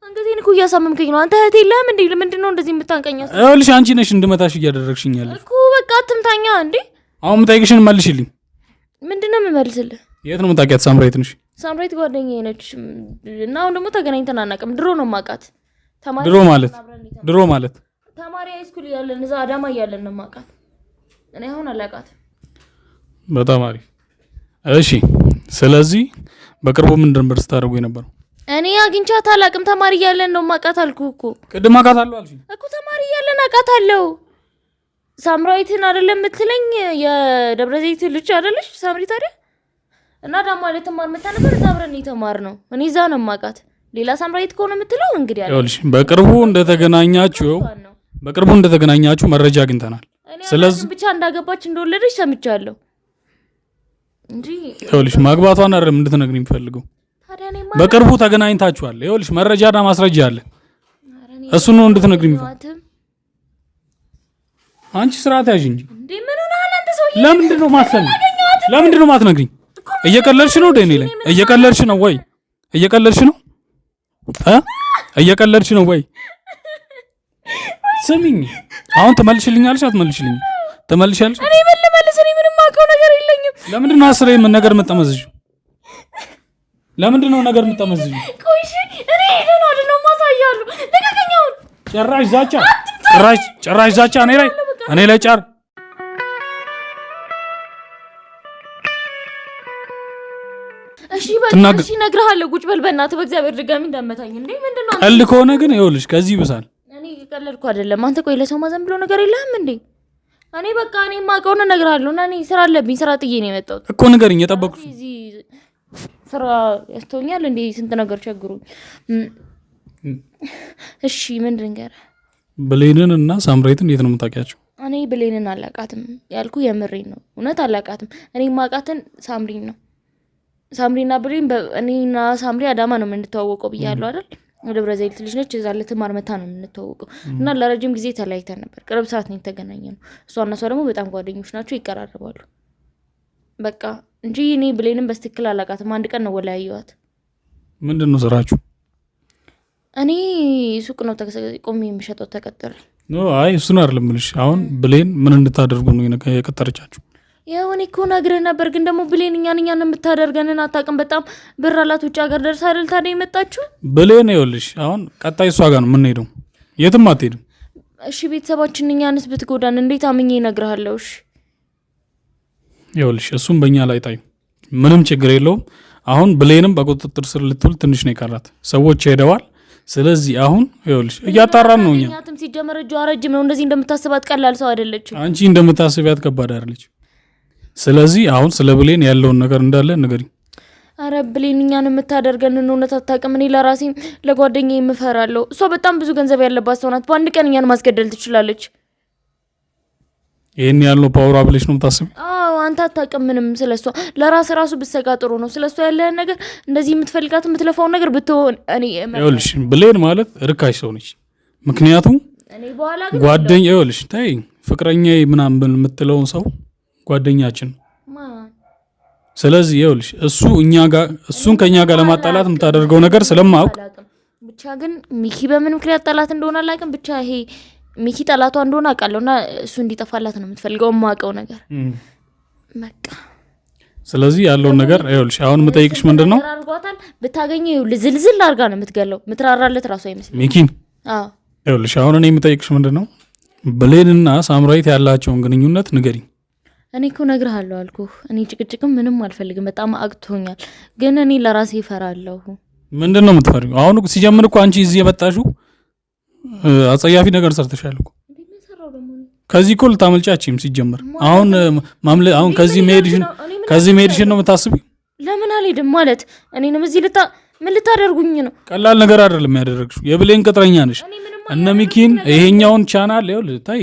አንገቴን እኮ እያሳመምከኝ ነው። አንተ እህቴ የለህም እንዴ? ለምንድን ነው እንደዚህ የምታንቀኛት? ይኸውልሽ አንቺ ነሽ እንድመታሽ እያደረግሽኝ ያለሽ እኮ። በቃ አትምታኛ እንዴ። አሁን የምጠይቅሽን መልሽልኝ። ምንድን ነው የምመልስልህ? የት ነው የምታውቂያት ሳምራዊትን? እሺ ሳምራዊት ጓደኛዬ ነች እና አሁን ደግሞ ተገናኝተን አናውቅም። ድሮ ነው የማውቃት። ድሮ ማለት ተማሪ ሃይስኩል እያለን እዛ አዳማ እያለን ነው የማውቃት። እኔ አሁን አላውቃትም። በጣም አሪፍ። እሺ ስለዚህ በቅርቡ ምንድን ነበር ስታደርጉ የነበረው? እኔ አግኝቻት አላውቅም። ተማሪ እያለን ነው የማውቃት አልኩህ እኮ። ቅድም አውቃታለሁ አልሽኝ እኮ። ተማሪ እያለን አውቃታለሁ። ሳምራዊትን አይደለም የምትለኝ? የደብረ ዘይት ልጅ አይደለች ሳምሪ ታዲያ? እና ደግሞ ማለት ተማር መጣ ነበር። እዛ አብረን የተማርነው። እኔ እዛ ነው የማውቃት። ሌላ ሳምራዊት ከሆነ የምትለው እንግዲህ አለ። ይኸውልሽ በቅርቡ እንደተገናኛችሁ መረጃ አግኝተናል። ስለዚህ ብቻ እንዳገባች እንደወለደች ሰምቻለሁ እንጂ ይኸውልሽ ማግባቷን አይደለም እንድትነግሪኝ የምፈልገው። በቅርቡ ተገናኝታችኋል። ይኸውልሽ መረጃና ማስረጃ አለ። እሱን ነው እንድትነግሪኝ የምፈልገው። አንቺ ስርዓት ያዥ እንጂ እንዴ! ምን ሆነሃል አንተ ሰውዬ? ለምንድን ነው ማትነግሪኝ? እየቀለድሽ ነው? ደኔ ላይ እየቀለድሽ ነው ወይ? እየቀለድሽ ነው ወይ? ስሚኝ፣ አሁን ትመልሽልኛለሽ አትመልሽልኝ? ትመልሻለሽ? እኔ ምን ልመልስ? እኔ ምንም አውቀው ነገር የለኝም። ለምንድን ነው አስሬ ምን ነገር የምትጠመዝዥው? ለምንድን ነው ነገር የምትጠመዝዥው? ቆይ እሺ፣ እኔ ሄደን አይደለም ማሳያለሁ። ለቀቀኛው። ጭራሽ ዛቻ እኔ ላይ ጫር። እሺ በቃ እሺ እነግርሃለሁ። ቁጭ በል በእናትህ፣ በእግዚአብሔር ድጋሚ እንዳመታኝ። እንዴ ምንድነው? ቀልድ ከሆነ ግን ይኸውልሽ ከዚህ ይብሳል። እኔ ቀለድኩ አይደለም። አንተ ቆይ ለሰው ማዘን ብሎ ነገር የለህም እንዴ? እኔ በቃ እኔ የማውቀውን እነግርሃለሁ። እና እኔ ስራ አለብኝ። ስራ ጥዬ ነው የመጣሁት እኮ። ንገሪኝ፣ የጠበቅኩሽ እዚህ ስራ ያስተውኛል እንዴ? ስንት ነገር ቸግሩኝ። እሺ ምንድን ንገረህ? ብሌንን እና ሳምራዊትን እንዴት ነው የምታውቂያቸው? እኔ ብሌንን አላውቃትም ያልኩ የምሬን ነው። እውነት አላውቃትም። እኔ የማውቃትን ሳምሪን ነው። ሳምሪና ብሌን እኔና ሳምሪ አዳማ ነው የምንተዋወቀው ብያለሁ አይደል? ደብረ ዘይት ልጅ ነች። እዛ ለትማር መታ ነው የምንተዋወቀው እና ለረጅም ጊዜ ተለያይተን ነበር። ቅርብ ሰዓት ነው የተገናኘነው። እሷና እሷ ደግሞ በጣም ጓደኞች ናቸው፣ ይቀራረባሉ በቃ እንጂ እኔ ብሌንን በስትክክል አላውቃትም። አንድ ቀን ነው ወላያየዋት። ምንድን ነው ስራችሁ? እኔ ሱቅ ነው ቆሜ የምሸጠው ተቀጠረ። አይ እሱን አይደለም የምልሽ። አሁን ብሌን ምን እንድታደርጉ ነው የቀጠረቻችሁ? ያው እኔ እኮ ነግሬህ ነበር፣ ግን ደግሞ ብሌን እኛን የምታደርገንን አታውቅም። በጣም ብር አላት፣ ውጭ ሀገር ደርሳ አይደል ታዲያ የመጣችሁ ብሌን። ይኸውልሽ አሁን ቀጣይ እሷ ጋር ነው የምንሄደው፣ የትም አትሄድም። እሺ ቤተሰባችን እኛንስ ብትጎዳን እንዴት አምኜ እነግርሃለሁ? እሺ ይኸውልሽ እሱም በእኛ ላይ ጣዩ፣ ምንም ችግር የለውም። አሁን ብሌንም በቁጥጥር ስር ልትውል ትንሽ ነው የቀራት፣ ሰዎች ሄደዋል። ስለዚህ አሁን ይኸውልሽ እያጣራን ነው። እኛም ሲጀመር እጇ ረጅም ነው፣ እንደዚህ እንደምታስባት ቀላል ሰው አይደለችም። አንቺ እንደምታስቢያት ከባድ አይደለች። ስለዚህ አሁን ስለ ብሌን ያለውን ነገር እንዳለ ንገሪኝ። አረ ብሌን እኛን የምታደርገንን እውነት አታውቅም። እኔ ለራሴም ለጓደኛዬ የምፈራለሁ። እሷ በጣም ብዙ ገንዘብ ያለባት ሰው ናት። በአንድ ቀን እኛን ማስገደል ትችላለች። ይህን ያለው ፓወር ብለሽ ነው የምታስቢ? አዎ አንተ አታውቅም ምንም ስለሷ። ለራስ ራሱ ብትሰጋ ጥሩ ነው። ስለሷ ያለህን ነገር እንደዚህ የምትፈልጋት የምትለፋውን ነገር ብትሆን እኔ ይኸውልሽ ብሌን ማለት ርካሽ ሰው ነች። ምክንያቱም እኔ በኋላ ጓደኛ ይኸውልሽ ታይ ፍቅረኛዬ ምናምን የምትለውን ሰው ጓደኛችን። ስለዚህ ይኸውልሽ እሱን ከኛ ጋር ለማጣላት የምታደርገው ነገር ስለማውቅ ብቻ ግን ሚኪ በምን ምክንያት ጠላት እንደሆነ አላውቅም። ብቻ ይሄ ሚኪ ጠላቷ እንደሆነ አውቃለሁ እና እሱ እንዲጠፋላት ነው የምትፈልገው። የማውቀው ነገር በቃ። ስለዚህ ያለውን ነገር ይኸውልሽ አሁን የምጠይቅሽ ምንድን ነው ብታገኘው ይኸውልሽ ዝልዝል አድርጋ ነው የምትገለው። የምትራራለት ራሱ አይመስልም ሚኪን። ይኸውልሽ አሁን እኔ የምጠይቅሽ ምንድን ነው ብሌንና ሳምራዊት ያላቸውን ግንኙነት ንገሪኝ። እኔ እኮ እነግርሃለሁ አልኩህ። እኔ ጭቅጭቅም ምንም አልፈልግም። በጣም አቅቶኛል፣ ግን እኔ ለራሴ እፈራለሁ። ምንድን ነው የምትፈሪው? አሁን ሲጀምር እኮ አንቺ እዚህ የመጣሽው አጸያፊ ነገር ሰርተሻል እኮ። ከዚህ እኮ ልታመልጫችም ሲጀምር። አሁን ከዚህ መሄድሽን ነው የምታስቢው? ለምን አልሄድም ማለት እኔንም እዚህ ምን ልታደርጉኝ ነው? ቀላል ነገር አይደለም ያደረግሽው። የብሌን ቅጥረኛ ነሽ። እነ ሚኪን ይሄኛውን ቻናል ታይ፣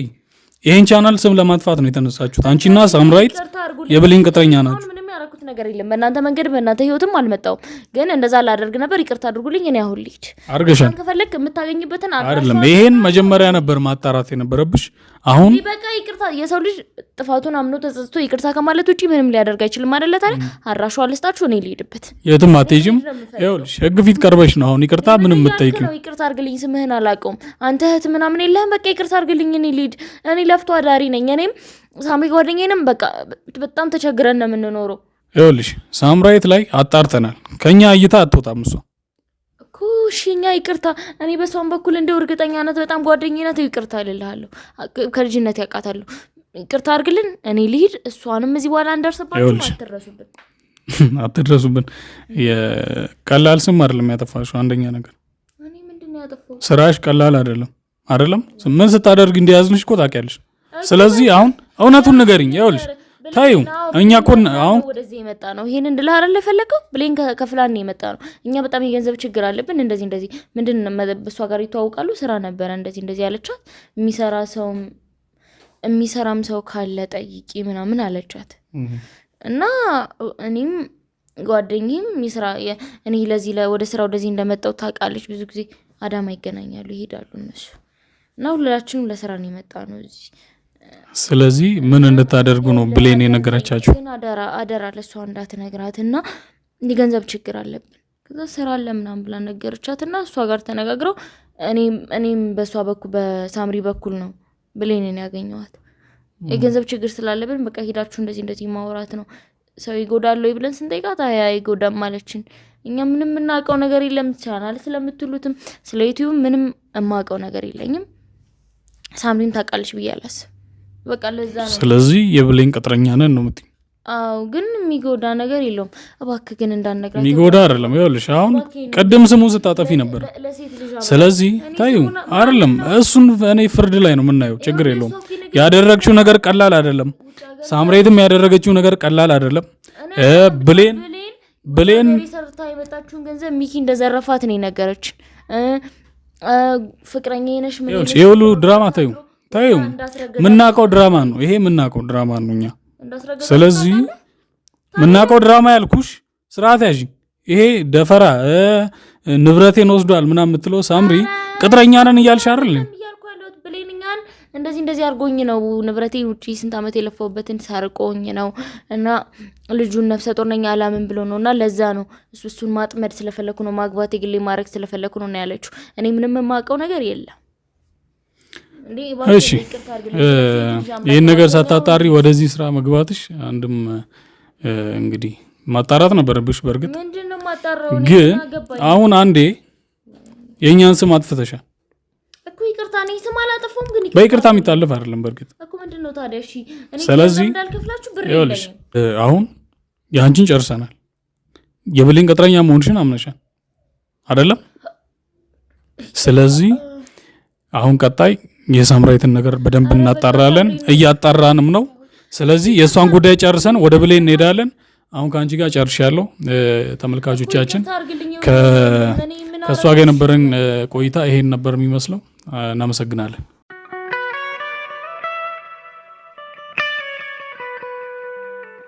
ይሄን ቻናል ስም ለማጥፋት ነው የተነሳችሁት። አንቺና ሳምራይት የብሌን ቅጥረኛ ናችሁ። ምንም ያደረኩት ነገር የለም። በእናንተ መንገድ በእናንተ ህይወትም አልመጣሁም። ግን እንደዛ ላደርግ ነበር። ይቅርታ አድርጉልኝ። እኔ አሁን ልሂድ። አርገሻል። ከፈለክ የምታገኝበትን አይደለም። ይሄን መጀመሪያ ነበር ማጣራት የነበረብሽ። አሁን በቃ ይቅርታ። የሰው ልጅ ጥፋቱን አምኖ ተጸጽቶ ይቅርታ ከማለት ውጪ ምንም ሊያደርግ አይችልም አይደለ? ታዲያ አራሹ አልስጣችሁ። እኔ ልሂድበት። የትም አትሄጂም። ይኸውልሽ ህግ ፊት ቀርበሽ ነው አሁን ይቅርታ ምንም የምትጠይቂው። ይቅርታ አድርግልኝ። ስምህን አላውቀውም። አንተ እህት ምናምን የለህም። በቃ ይቅርታ አድርግልኝ። እኔ ልሂድ። እኔ ለፍቶ አዳሪ ነኝ። እኔም ሳምሪ ጓደኛዬንም በቃ በጣም ተቸግረን ነው የምንኖረው። ይኸውልሽ ሳምራይት ላይ አጣርተናል። ከኛ እይታ አትወጣም እሷ ኩሽኛ። ይቅርታ እኔ በሷም በኩል እንደው እርግጠኛነት በጣም ጓደኛነት ይቅርታ እልልሃለሁ። ከልጅነት ያውቃታለሁ። ይቅርታ አድርግልን። እኔ ልሂድ። እሷንም እዚህ በኋላ እንደርስባችሁ አትድረሱብን። የቀላል ስም አይደለም ያጠፋሽው። አንደኛ ነገር እኔ ምንድነው ያጠፋው? ስራሽ ቀላል አይደለም። ምን ስታደርግ እንዲያዝንሽ እኮ ታውቂያለሽ። ስለዚህ አሁን እውነቱን ንገሪኝ። ይኸውልሽ ታዩ እኛ እኮ አሁን ወደዚህ የመጣ ነው። ይሄን እንድልህ አይደል የፈለከው? ብሌን ከፍላን ነው የመጣ ነው። እኛ በጣም የገንዘብ ችግር አለብን። እንደዚህ ምንድን በሷ ጋር ይተዋወቃሉ። ስራ ነበረ እንደዚህ ያለቻት። የሚሰራም ሰው ካለ ጠይቂ ምናምን አለቻት። እና እኔም ጓደኛዬም እኔ ወደ ስራ ወደዚህ እንደመጣው ታውቃለች። ብዙ ጊዜ አዳማ ይገናኛሉ፣ ይሄዳሉ እነሱ እና ሁላችንም ለስራ ነው የመጣ ነው እዚህ። ስለዚህ ምን እንድታደርጉ ነው ብሌን የነገረቻችሁ? ግን አደራ ለሷ እንዳትነግራት እና የገንዘብ ችግር አለብን ከዛ ስራ አለ ምናምን ብላ ነገረቻት እና እሷ ጋር ተነጋግረው እኔም በሷ በኩል በሳምሪ በኩል ነው ብሌንን ያገኘዋት። የገንዘብ ችግር ስላለብን በቃ ሄዳችሁ እንደዚህ ማውራት ነው። ሰው ይጎዳል ወይ ብለን ስንጠይቃት አይ አይጎዳም ማለችን። እኛ ምንም የምናውቀው ነገር የለም። ቻናል ስለምትሉትም ስለ ዩቲዩብ ምንም የማውቀው ነገር የለኝም። ሳምሪም ታውቃለች ብዬ አላስብም። በቃ ለዛ ነው። ስለዚህ የብሌን ቅጥረኛ ነን ነው የምትይኝ? አዎ፣ ግን የሚጎዳ ነገር የለውም። እባክህ ግን እንዳነግራት። የሚጎዳ አይደለም። ይኸውልሽ አሁን ቅድም ስሙን ስታጠፊ ነበር። ስለዚህ ታዩ አይደለም እሱን እኔ ፍርድ ላይ ነው የምናየው። ችግር የለውም። ያደረግችው ነገር ቀላል አይደለም። ሳምሬትም ያደረገችው ነገር ቀላል አይደለም። ብሌን ሰርታ የመጣችውን ገንዘብ ሚኪ እንደዘረፋት ነው የነገረችን። ፍቅረኛ ነሽ ምን ይሄ ሁሉ ድራማ ታዩ ምናውቀው ድራማ ነው ይሄ። ምናውቀው ድራማ ነው እኛ። ስለዚህ ምናውቀው ድራማ ያልኩሽ ስርዓት ያዥ። ይሄ ደፈራ ንብረቴን ወስዷል ምናምን የምትለው ሳምሪ ቅጥረኛ ነን እያልሽ አይደል? ብሌንኛን እንደዚህ አድርጎኝ ነው ንብረቴን ውጪ ስንት ዓመት የለፈውበትን ሰርቆኝ ነው እና ልጁን ነፍሰ ጡር ነኝ አላምን ብሎ ነው እና ለዛ ነው እሱን ማጥመድ ስለፈለኩ ነው ማግባት የግሌ ማድረግ ስለፈለኩ ነው ያለችው። እኔ ምንም የማውቀው ነገር የለም። እሺ ይህን ነገር ሳታጣሪ ወደዚህ ስራ መግባትሽ አንድም እንግዲህ ማጣራት ነበረብሽ። በእርግጥ ግን አሁን አንዴ የእኛን ስም አጥፍተሻል እኮ። ይቅርታ እኔ ስም አላጠፋሁም፣ ግን በይቅርታ የሚታለፍ አይደለም በእርግጥ እኮ። ምንድነው ታዲያ? እሺ እኔ ስለዚህ እንዳልከፍላችሁ ብር ይኸውልሽ አሁን ያንቺን ጨርሰናል። የብሌን ቅጥረኛ መሆንሽን አምነሻል አይደለም? ስለዚህ አሁን ቀጣይ የሳምራይትን ነገር በደንብ እናጣራለን፣ እያጣራንም ነው። ስለዚህ የእሷን ጉዳይ ጨርሰን ወደ ብሌን እንሄዳለን። አሁን ከአንቺ ጋር ጨርሻለሁ። ተመልካቾቻችን ከእሷ ጋር የነበረን ቆይታ ይሄን ነበር የሚመስለው። እናመሰግናለን።